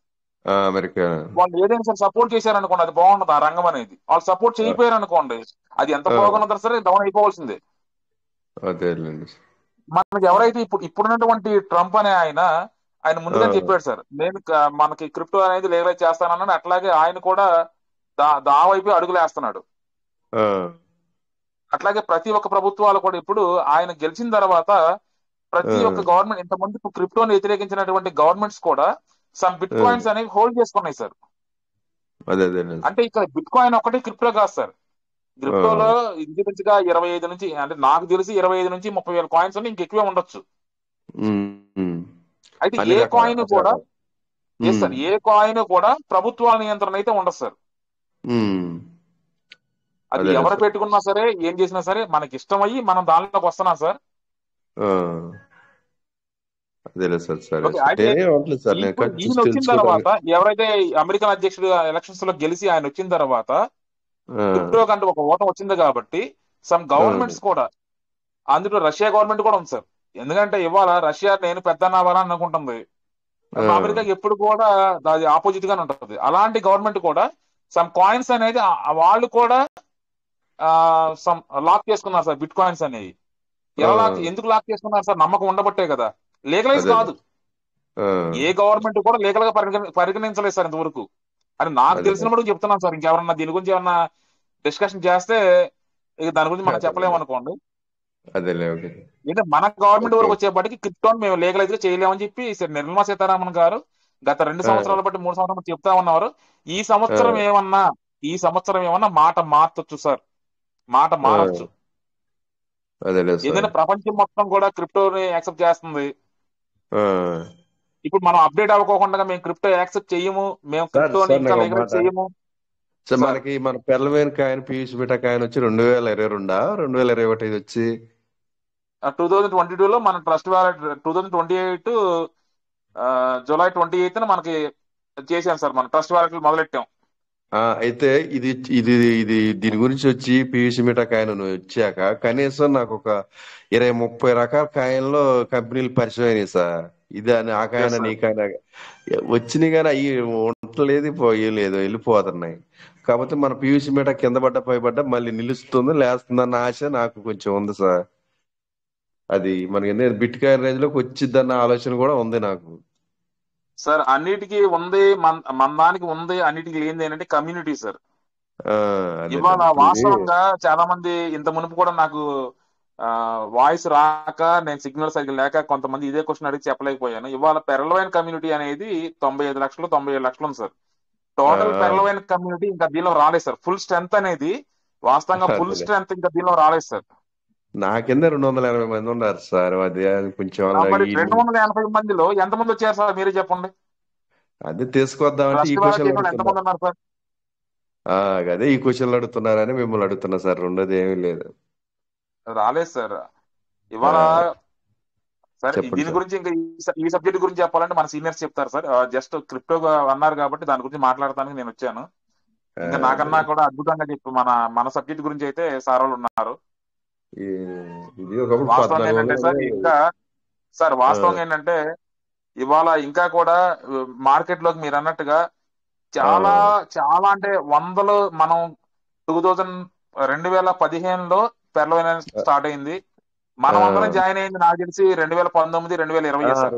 వాళ్ళు ఏదైనా సరే సపోర్ట్ చేశారనుకోండి అది బాగుండదు ఆ రంగం అనేది. వాళ్ళు సపోర్ట్ చేయకపోయారు అనుకోండి, అది ఎంత బాగున్నదో సరే డౌన్ అయిపోవాల్సిందే. మనకి ఎవరైతే ఇప్పుడున్నటువంటి ట్రంప్ అనే ఆయన ముందుగా చెప్పాడు సార్, నేను మనకి క్రిప్టో అనేది లీగలైజ్ చేస్తానన్నాడు. అట్లాగే ఆయన కూడా దా వైపు అడుగులు వేస్తున్నాడు. అట్లాగే ప్రతి ఒక్క ప్రభుత్వాలు కూడా ఇప్పుడు ఆయన గెలిచిన తర్వాత ప్రతి ఒక్క గవర్నమెంట్, ఇంతకుముందు క్రిప్టోని వ్యతిరేకించినటువంటి గవర్నమెంట్స్ కూడా సమ్ బిట్ కాయిన్స్ అనేవి హోల్డ్ చేసుకున్నాయి సార్. అంటే ఇక్కడ బిట్ కాయిన్ ఒకటి క్రిప్టో కాదు సార్. క్రిప్టోలో ఇంచుమించుగా 25 నుంచి, అంటే నాకు తెలిసి 25 నుంచి 30,000 కాయిన్స్ అని ఇంకెక్కువే ఉండొచ్చు. అయితే ఏ కాయిన్ కూడా ఏ కాయిన్ కూడా ప్రభుత్వాల నియంత్రణ అయితే ఉండదు సార్. అది ఎవరు పెట్టుకున్నా సరే ఏం చేసినా సరే మనకి ఇష్టమయ్యి మనం దానిలోకి వస్తున్నాం సార్. ఈయన వచ్చిన తర్వాత ఎవరైతే అమెరికన్ అధ్యక్షుడు ఎలక్షన్స్ లో గెలిచి ఆయన వచ్చిన తర్వాత క్రిప్టో కంటే ఒక ఓటం వచ్చింది కాబట్టి సమ్ గవర్నమెంట్స్ కూడా, అందులో రష్యా గవర్నమెంట్ కూడా ఉంది సార్. ఎందుకంటే ఇవాళ రష్యా నేను పెద్ద అవ్వాలని అనుకుంటుంది, అమెరికాకి ఎప్పుడు కూడా అది ఆపోజిట్ గానే ఉంటుంది. అలాంటి గవర్నమెంట్ కూడా సమ్ కాయిన్స్ అనేది వాళ్ళు కూడా సమ్ లాక్ చేసుకున్నారు సార్. బిట్ కాయిన్స్ అనేవి ఎందుకు లాక్ చేసుకున్నారు సార్? నమ్మకం ఉండబట్టే కదా. లీగలైజ్ కాదు, ఏ గవర్నమెంట్ కూడా లీగల్ గా పరిగణించలేదు సార్ ఇంతవరకు అని నాకు తెలిసినప్పుడు చెప్తున్నాను సార్. ఇంకెవరన్నా దీని గురించి ఏమన్నా డిస్కషన్ చేస్తే ఇక దాని గురించి మనం చెప్పలేము అనుకోండి. అదేలే. ఓకే అంటే మన గవర్నమెంట్ ఓకే వరకు వచ్చేప్పటికి క్రిప్టోని మేము లీగలైజ్ గా చేయలేమని చెప్పి నిర్మలా సీతారామన్ గారు గత 2 సంవత్సరాల బట్టి 3 సంవత్సరాల బట్టి చెప్తా ఉన్నారు. ఈ సంవత్సరం ఏమన్నా మాట మార్చొచ్చు సార్, మాట మారచ్చు. అదేలే సార్. ఎందుకంటే ప్రపంచం మొత్తం కూడా క్రిప్టోని యాక్సెప్ట్ చేస్తుంది. ఇప్పుడు మనం అప్డేట్ అవ్వకోకుండా మేము క్రిప్టో యాక్సెప్ట్ చెయ్యము, మేము సార్ క్రిప్టోని సార్ ఇంకా నాకు ఒక లీగలైజ్ మాట. చెయ్యము. సార్ సార్ మనకి మన పెర్లవేన్ కాయిన్ పీయూష్ బిటా కాయిన్ వచ్చి 2022 2021 ఇది వచ్చి 2022లో మన ట్రస్ట్ వ్యాలెట్ 2028 జూలై 28న మనకి చేసాం సార్, మన ట్రస్ట్ వ్యాలెట్ మొదలెట్టాం. అయితే ఇది ఇది ఇది దీని గురించి వచ్చి పీయూష్ మిఠా కాయిన్ వచ్చాక కనీసం నాకు ఒక 20-30 రకాల కాయిన్లో కంపెనీలు పరిచయం అయినాయి సార్. ఇది అని ఆ కాయిన్ నీ కాయిన్ వచ్చినాయి కానీ అవి ఉండలేదు, పోయలేదు, వెళ్ళిపోతున్నాయి. కాకపోతే మన పీయూష్ మిఠా కింద పడ్డ పై పడ్డ మళ్ళీ నిలుస్తుంది లేస్తుందన్న ఆశ నాకు కొంచెం ఉంది సార్. అది మనకి బిట్ కాయిన్ రేంజ్ లోకి వచ్చిద్దన్న ఆలోచన కూడా ఉంది నాకు. సార్ అన్నిటికీ ఉంది, మన దానికి ఉంది, అన్నిటికీ లేనిది ఏంటంటే కమ్యూనిటీ సార్. ఇవాళ వాస్తవంగా చాలా మంది ఇంత మునుపు కూడా నాకు వాయిస్ రాక, నేను సిగ్నల్ సరిగ్గా లేక కొంతమంది ఇదే క్వశ్చన్ అడిగి చెప్పలేకపోయాను. ఇవాళ పెరలవైన కమ్యూనిటీ అనేది 95 లక్షలు 97 లక్షలు ఉంది సార్. టోటల్ పెరలవైన కమ్యూనిటీ ఇంకా దీనిలో రాలేదు సార్. ఫుల్ స్ట్రెంత్ అనేది వాస్తవంగా ఫుల్ స్ట్రెంత్ ఇంకా దీనిలో రాలేదు సార్. నా కింద 280 మంది ఉన్నారు సార్. అది కొంచెం 280 మందిలో ఎంతమంది వచ్చారు సార్ మీరే చెప్పండి. అదే తీసుకొద్దామంటే ఈ క్వశ్చన్ అదే ఈ క్వశ్చన్లు అడుగుతున్నారని మిమ్మల్ని అడుగుతున్నా సార్. రెండోది ఏమీ లేదు, రాలేదు సార్. ఇవాళ సరే దీని గురించి ఇంకా ఈ సబ్జెక్ట్ గురించి చెప్పాలంటే మన సీనియర్స్ చెప్తారు సార్. జస్ట్ క్రిప్టో అన్నారు కాబట్టి దాని గురించి మాట్లాడటానికి నేను వచ్చాను. ఇంకా నాకన్నా కూడా అద్భుతంగా చెప్పి మన సబ్జెక్ట్ గురించి అయితే సార్ వాళ్ళు ఉన్నారు. వాస్తవం ఏంటంటే సార్ ఇంకా సార్ వాస్తవం ఏంటంటే ఇవాళ ఇంకా కూడా మార్కెట్ లోకి మీరు అన్నట్టుగా చాలా చాలా అంటే వందలు మనం 2015లో పెర్లవైన స్టార్ట్ అయింది. మనం అందరం జాయిన్ అయింది నాకు తెలిసి 2019 2020 సార్.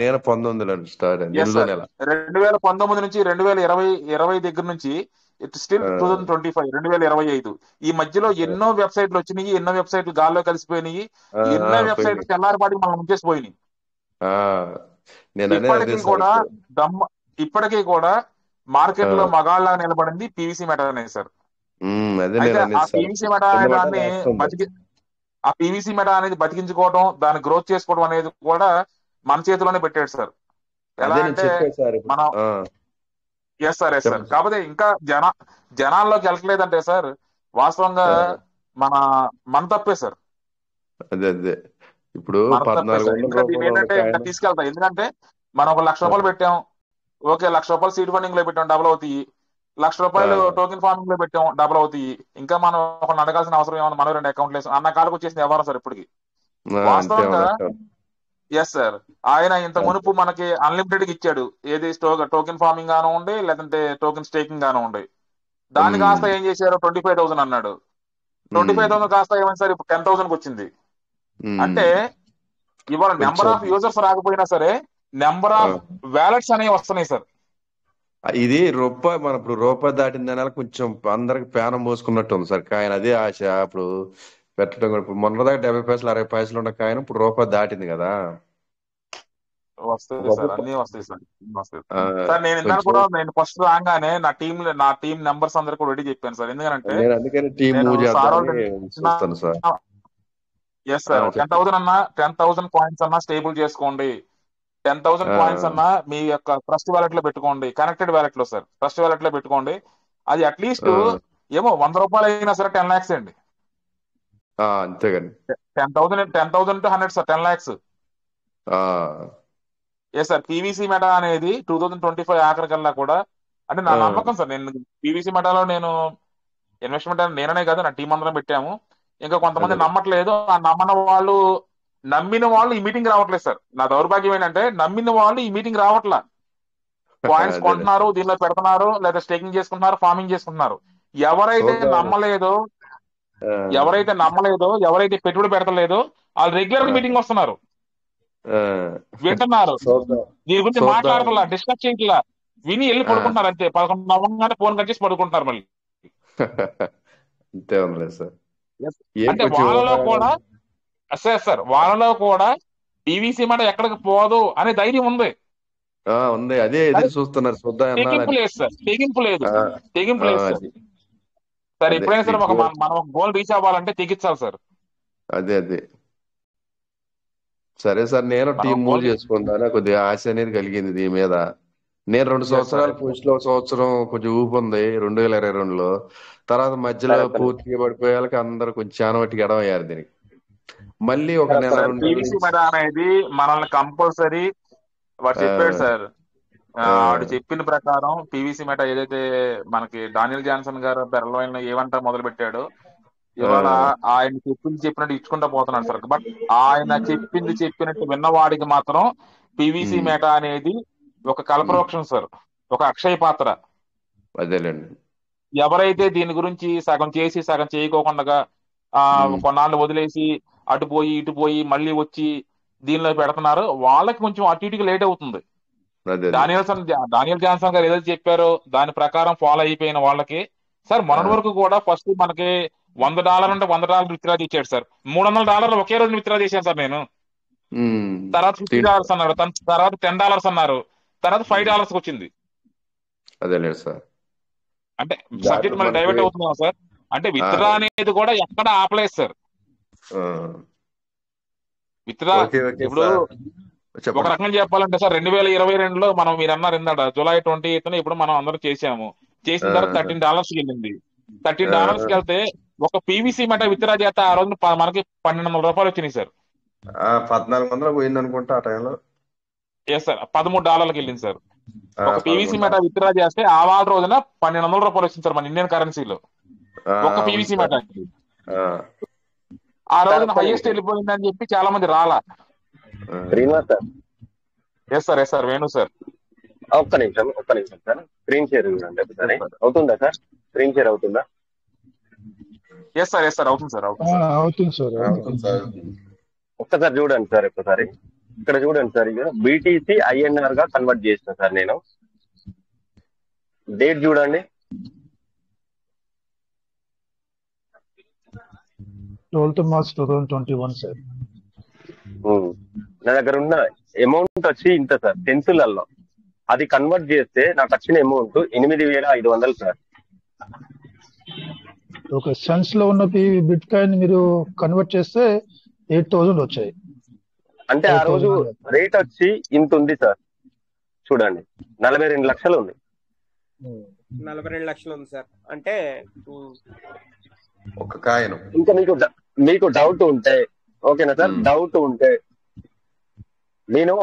నేను 19 స్టార్ట్ 2019 నుంచి 2020 దగ్గర నుంచి ఇట్ స్టిల్ 2025 2025 ఈ మధ్యలో ఎన్నో వెబ్సైట్లు వచ్చినాయి, ఎన్నో వెబ్సైట్లు గాల్లో కలిసిపోయినాయి, ఎన్నో వెబ్సైట్లు తెల్లారిపాటికి మనం ముంచేసిపోయినాయి. ఇప్పటికీ కూడా మార్కెట్ లో మగాళ్ళ నిలబడింది పీవీసీ మెటా అనేది సార్. అయితే ఆ పీవీసీ మెటా అనేది బతికించుకోవడం, దాన్ని గ్రోత్ చేసుకోవడం అనేది కూడా మన చేతిలోనే పెట్టాడు సార్. ఎలా అంటే మనం ఎస్ సార్. కాకపోతే ఇంకా జనాల్లోకి వెళ్ళట్లేదంటే సార్ వాస్తవంగా మన తప్పే సార్. అదే ఇప్పుడు ఏంటంటే ఇంకా తీసుకెళ్తా. ఎందుకంటే మనం ఒక ₹1,00,000 పెట్టాం, ఓకే ₹1,00,000 సీడ్ ఫండింగ్ లో పెట్టాం, డబుల్ అవుతాయి. ₹1,00,000 టోకెన్ ఫార్మింగ్ లో పెట్టాం, డబుల్ అవుతాయి. ఇంకా మనం ఒక అడగాల్సిన అవసరం ఏమన్నా, మనం 2 అకౌంట్లు వేసాం అన్న కాళ్ళకి వచ్చేసింది ఎవరు సార్ ఇప్పటికి. వాస్తవంగా ఎస్ సార్ ఆయన ఇంత మునుపు మనకి అన్లిమిటెడ్ గా ఇచ్చాడు. ఏది టోకెన్ ఫార్మింగ్ గాను ఉండే, లేదంటే టోకెన్ స్టేకింగ్ గాను ఉండే. దాన్ని కాస్త ఏం చేశారు 25,000 అన్నాడు. 25,000 కాస్త ఏమైంది సార్ ఇప్పుడు 10,000 వచ్చింది. అంటే ఇవాళ నెంబర్ ఆఫ్ యూజర్స్ రాకపోయినా సరే నెంబర్ ఆఫ్ వ్యాలెట్స్ అనేవి వస్తున్నాయి సార్. ఇది మన ఇప్పుడు రూపాయి దాటిన దాని కొంచెం అందరికి పేనం పోసుకున్నట్టు ఉంది సార్ కాయన. అదే ఆశ ఇప్పుడు పెట్టడం కూడా. ఇప్పుడు మొన్న దాకా 70 పైసలు 60 పైసలు ఉన్న కాయన ఇప్పుడు రూపాయి దాటింది కదా. వస్తుంది సార్, అన్ని వస్తాయి సార్. సార్ నేను ఇందాక కూడా నేను ఫస్ట్ రాగానే నా టీం నెంబర్స్ అందరు కూడా రెడీ చెప్పాను సార్. ఎందుకంటే ఎస్ సార్ 10,000 కాయిన్స్ అన్నా స్టేబుల్ చేసుకోండి, 10,000 కాయిన్స్ అన్నా మీ యొక్క ట్రస్ట్ వ్యాలెట్ లో పెట్టుకోండి, కనెక్టెడ్ వ్యాలెట్ లో సార్, ట్రస్ట్ వ్యాలెట్ లో పెట్టుకోండి. అది అట్లీస్ట్ ఏమో ₹100 అయినా సరే 10 lakhs అండి. అంతేగాని 10,000 to 100 sir 10 lakhs. Yes sir. PVC meta అనేది 2025 ఆఖరికల్లా కూడా అంటే నా నమ్మకం సార్. నేను పీవీసీ మెటాలో నేను ఇన్వెస్ట్మెంట్ నేననే కాదు నా టీం అందరం పెట్టాము. ఇంకా కొంతమంది నమ్మట్లేదు. ఆ నమ్మిన వాళ్ళు ఈ మీటింగ్ రావట్లేదు సార్. నా దౌర్భాగ్యం ఏంటంటే నమ్మిన వాళ్ళు ఈ మీటింగ్ రావట్లా. కాయిన్స్ కొంటున్నారు, దీనిలో పెడుతున్నారు, లేదా స్టేకింగ్ చేసుకుంటున్నారు, ఫార్మింగ్ చేసుకుంటున్నారు. ఎవరైతే నమ్మలేదో, ఎవరైతే పెట్టుబడి పెడతలేదో వాళ్ళు రెగ్యులర్ మీటింగ్ వస్తున్నారు, వింటున్నారు, దీని గురించి మాట్లాడతలా, డిస్కస్ చేయట్లా, విని వెళ్ళి పడుకుంటున్నారు అంతే. 11 అవ్వగానే ఫోన్ కట్ చేసి పడుకుంటున్నారు. మళ్ళీ అంతే ఉండలేదు సార్. అంటే కొంచెం వాళ్ళలో కూడా సార్ వాళ్ళలో కూడా పీవీసీ మాట ఎక్కడికి పోదు అనే ధైర్యం ఉంది. ఉంది, అదే ఎదురు చూస్తున్నారు చూద్దాం తెగింపు అన్నారని. లేదు సార్, తెగింపు లేదు సార్. అది సార్ అదే ఎప్పుడైనా సరే మీకు మనం ఒక గోల్ రీచ్ అవ్వాలంటే తెగించాలి సార్. అదే సరే సార్, నేను మనం టీం మూవ్ గోల్ చేసుకుందానా కొద్దిగా ఆశ అనేది కలిగింది దీని మీద. నేను 2 సార్ సంవత్సరాల పోస్ట్ లో 1 సంవత్సరం కొంచెం ఊపు ఉంది 2022లో. తర్వాత మధ్యలో పూర్తిగా పడిపోయేళ్ళకి అందరూ కొంచెం చాలా మట్టికి ఎడమయ్యారు దీనికి. మళ్ళీ ఒక నెల 2 నెలల పీవీసీ నుంచి మెటా అనేది మనల్ని కంపల్సరీ వాడు చెప్పాడు సార్. వాడు చెప్పిన ప్రకారం పీవీసీ మెటా ఏదైతే మనకి డానియల్ జాన్సన్ గారు బెర్లైన్ ఏమంటా మొదలు పెట్టాడో ఇవాళ ఆయన చెప్పినట్టు ఇచ్చుకుంటా పోతున్నాడు సార్. బట్ ఆయన చెప్పినట్టు విన్నవాడికి మాత్రం పీవీసీ మెటా అనేది ఒక కల్పవృక్షం సార్, ఒక అక్షయ పాత్ర. అదేలేండి. ఎవరైతే దీని గురించి సగం చేసి సగం చేయకోకుండా కొన్నాళ్ళు వదిలేసి అటు పోయి ఇటు పోయి మళ్ళీ వచ్చి దీనిలో పెడుతున్నారో వాళ్ళకి కొంచెం అటు ఇటుకి లేట్ అవుతుంది. డానియల్ జాన్సన్ గారు ఏదైతే చెప్పారో దాని ప్రకారం ఫాలో అయిపోయిన వాళ్ళకి సార్ మొన్నటి వరకు కూడా ఫస్ట్ మనకి $100 అంటే $100 విత్డ్రా ఇచ్చాడు సార్. $300 ఒకే రోజు విత్డ్రా చేశాను సార్ నేను. తర్వాత $50 అన్నారు, తర్వాత $10 అన్నారు, తర్వాత $5 వచ్చింది. అదేలేదు సార్. అంటే సబ్జెక్ట్ మళ్ళీ డైవర్ట్ అవుతున్నాం సార్. అంటే విత్డ్రా అనేది కూడా ఎక్కడ ఆపలేదు సార్. విత్డ్రా ఇప్పుడు ఒక రకంగా చెప్పాలంటే సార్ 2022లో మనం మీరు అన్నారు ఇందాక July 28th ఇప్పుడు మనం అందరం చేసాము. చేసిన తర్వాత $13 వెళ్ళింది. $13 వెళ్తే ఒక పీవీసీ మెటా విత్డ్రా చేస్తే ఆ రోజు మనకి $1,200 వచ్చినాయి సార్. 1400 పోయింది అనుకుంటా ఆ టైంలో. ఎస్ సార్, $13 వెళ్ళింది సార్. ఒక పీవీసీ మెటా విత్డ్రా చేస్తే ఆ వాళ్ళ రోజున $1,200 వచ్చింది సార్ మన ఇండియన్ కరెన్సీలో ఒక పీవీసీ మెటా. ఆ రోజున హైయెస్ట్ వెళ్ళిపోయిందని చెప్పి చాలా మంది రాలా. Srinivas sir. Yes sir Venu sir. ఒక్క నిమిషం సార్, స్క్రీన్ షేర్ చూడండి ఒకసారి. అవుతుందా సార్? స్క్రీన్ షేర్ అవుతుందా? ఎస్ సార్ అవుతుంది సార్. అవుతుంది సార్. ఒక్కసారి చూడండి సార్, ఒక్కసారి ఇక్కడ చూడండి సార్. ఇక బీటీసీ INR గా కన్వర్ట్ చేసిన సార్ నేను. డేట్ చూడండి. 12th March 2021 sir. నా దగ్గర ఉన్న అమౌంట్ వచ్చి ఇంత సార్, సెన్సులలో. అది కన్వర్ట్ చేస్తే నాకు వచ్చిన అమౌంట్ 8,500 సార్. ఒక సెన్స్ లో ఉన్న బిట్ కాయిన్ మీరు కన్వర్ట్ చేస్తే 8,000 వచ్చాయి. అంటే ఆ రోజు రేట్ వచ్చి ఇంత ఉంది సార్. చూడండి 42 లక్షలు ఉంది. 42 లక్షలు ఉంది సార్. అంటే ఒక కాయిన్. ఇంకా మీకు డౌట్ ఉంటే ఓకేనా సార్? డౌట్ ఉంటే నేను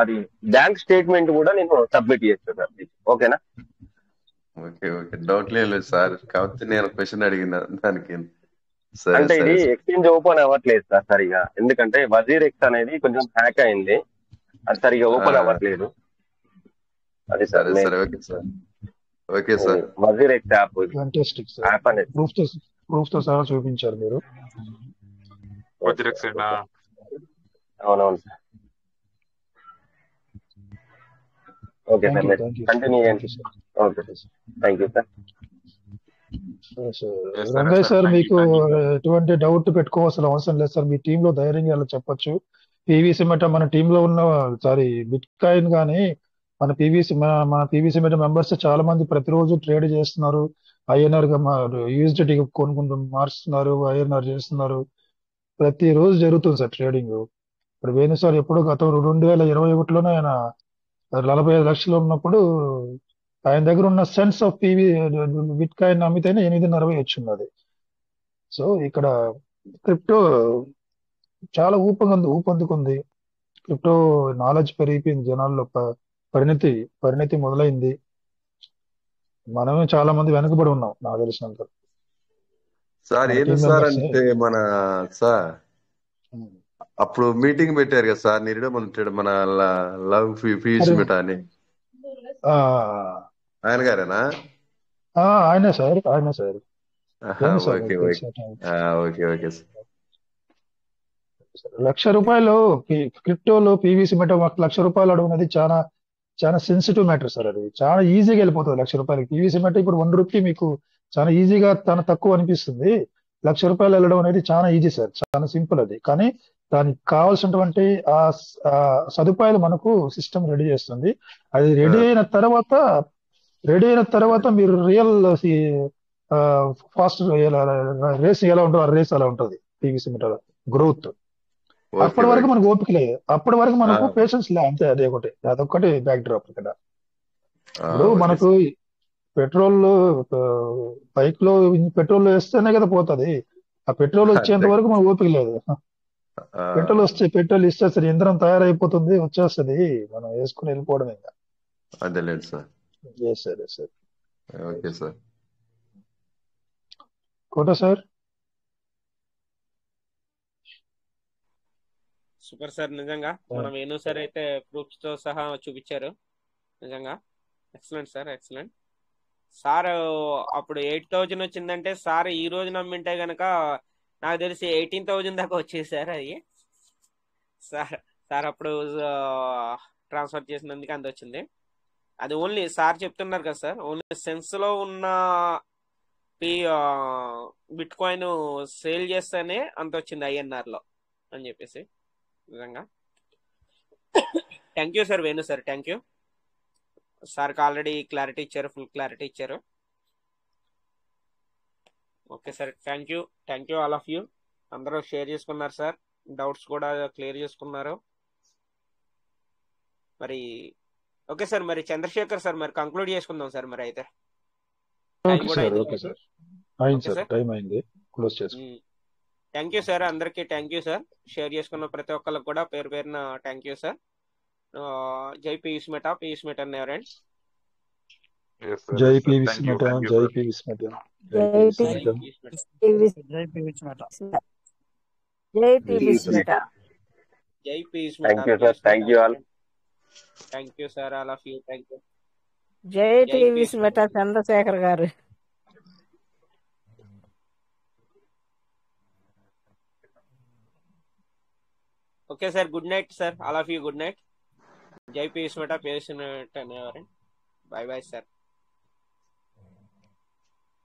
అది బ్యాంక్ స్టేట్మెంట్ కూడా నేను సబ్మిట్ చేస్తాను సార్. ఓకేనా? ఓకే డౌట్ లేదు సార్, కాబట్టి నేను క్వశ్చన్ అడిగిన దానికి. అంటే ఇది ఎక్స్చేంజ్ ఓపెన్ అవ్వట్లేదు సార్ సరిగా, ఎందుకంటే WazirX అనేది కొంచెం హ్యాక్ అయింది, అది సరిగా ఓపెన్ అవ్వట్లేదు. అది sir. Okay sir. WazirX app అనేది ప్రూఫ్ తో సహా చూపించారు మీరు. అవునవును సార్. ఓకే సార్, కంటిన్యూ చేయండి. Okay thank you sir. Rangayya sir, మీకు ఎటువంటి డౌట్ పెట్టుకోవాల్సిన అవసరం లేదు సార్. మీ టీమ్ లో ధైర్యంగా అలా చెప్పొచ్చు. పీవీసీ మెటా మన టీమ్ లో ఉన్న బిట్ కాయిన్ కానీ మన పీవీసీ మెటా మెంబర్స్ చాలా మంది ప్రతిరోజు ట్రేడ్ చేస్తున్నారు. INR గా USDT కొనుక్కుంటూ మారుస్తున్నారు, INR చేస్తున్నారు. ప్రతిరోజు జరుగుతుంది సార్ ట్రేడింగ్. ఇప్పుడు వేణు సార్ ఎప్పుడు గతం 2021లోనే ఆయన 45 లక్షలు ఉన్నప్పుడు ఆయన దగ్గర ఉన్న సెన్స్ ఆఫ్ బిట్ కాయిన్ అమ్మితేనే 8.40 వచ్చింది. సో ఇక్కడ క్రిప్టో చాలా ఊపందుకుంది. క్రిప్టో నాలెడ్జ్ పెరిగిపోయింది, జనాల్లో పరిణతి మొదలైంది. మనమే చాలా మంది వెనకబడి ఉన్నాం నాకు తెలిసినంత సార్. ఏంటి సార్ అంటే సార్ అప్పుడు మీటింగ్ పెట్టారు కదా సార్, మన లవ్ ఫీజ్ మెటా అని. ఆయన గారేనా? ఆయనే సార్. Okay sir. ₹1,00,000 క్రిప్టోలో పీవీసీ మెటా ₹1,00,000 అడుగున్నది చాలా చాలా సెన్సిటివ్ మ్యాటర్ సార్. అది చాలా ఈజీగా వెళ్ళిపోతుంది. ₹1,00,000 పీవీసీ మెటా ఇప్పుడు ₹1 మీకు చాలా ఈజీగా తన తక్కువ అనిపిస్తుంది. ₹1,00,000 వెళ్ళడం అనేది చాలా ఈజీ సార్, చాలా సింపుల్ అది. కానీ దానికి కావాల్సినటువంటి ఆ సదుపాయాలు మనకు సిస్టమ్ రెడీ చేస్తుంది. అది రెడీ అయిన తర్వాత మీరు రియల్ ఫాస్ట్ రేస్ ఎలా ఉంటుందో ఆ రేస్ అలా ఉంటుంది పీవీసీ మీటర్ గ్రోత్. ఓకే అప్పటి వరకు రైట్. మనకు ఓపిక లేదు, అప్పటి వరకు మనకు పేషెన్స్ లే, అంతే. అదొకటి బ్యాక్ డ్రాప్ ఇక్కడ. ఇప్పుడు ఓకే మనకు సార్. పెట్రోల్ బైక్ లో పెట్రోల్ వేస్తేనే కదా పోతుంది. ఆ పెట్రోల్ వచ్చేంత అంతే. వరకు మనకు ఓపిక లేదు. ఆ, పెట్రోల్ ఇస్తే యంత్రం తయారైపోతుంది, వచ్చేస్తుంది, మనం వేసుకుని వెళ్ళిపోవడం ఇంకా. అదేలేండి sir. Yes sir, yes sir. Okay sir. Kota sir. Super sir, నిజంగా మనం వేణు సార్ అయితే ప్రూఫ్స్ తో సహా చూపించారు. నిజంగా ఎక్సలెంట్ సార్, ఎక్సలెంట్ సార్. అప్పుడు 8,000 వచ్చిందంటే సార్ ఈ రోజు నమ్మింటే గనక నాకు తెలిసి 18,000 దాకా వచ్చేది సార్. అది సార్ సార్ అప్పుడు ట్రాన్స్ఫర్ చేసినందుకు అంత వచ్చింది. అది ఓన్లీ సార్ చెప్తున్నారు కదా సార్, ఓన్లీ సెన్స్ లో ఉన్న బిట్ కాయిన్ సేల్ చేస్తేనే అంత వచ్చింది ఐఎన్ఆర్ లో అని చెప్పేసి. నిజంగా thank you sir Venu sir, thank you. సార్కి ఆల్రెడీ క్లారిటీ ఇచ్చారు, ఫుల్ క్లారిటీ ఇచ్చారు. Okay sir, thank you all of you. అందరూ షేర్ చేసుకున్నారు సార్, డౌట్స్ కూడా క్లియర్ చేసుకున్నారు. మరి ఓకే సార్, మరి చంద్రశేఖర్ సార్ మరి కంక్లూడ్ చేసుకుందాం సార్. మరి అయితే టైం ఓకే కూడా సార్, అయింది. ఓకే సార్, అయింది ఓకే సార్, సార్, టైం అయింది, క్లోజ్ చేసుకో. థ్యాంక్ యూ సార్, అందరికీ థ్యాంక్ యూ సార్. షేర్ చేసుకున్న ప్రతి ఒక్కరికి కూడా పేరు పేరున థ్యాంక్ యూ సార్. జై Piyush Meta, Piyush Meta never end. Yes, sir. జై Yes, sir. PVC Thank you. Meta, Thank you, జై sir. పీవీసీ మెటా, జై జై పీవీసీ జై మెటా. పీయూష్ మెటా. జై పీవీసీ మెట. జై పీవీసీ మెటా. జై Piyush thank Meta, you sir, Piyush thank Meta you never all. End. Thank you sir, all of you, thank you. జై జై TVC Piyush Meta Meta. Chandrashekar గారు. Okay sir, good night sir, all of you good night. జై Piyush Meta, Piyush Meta never end. Bye bye sir.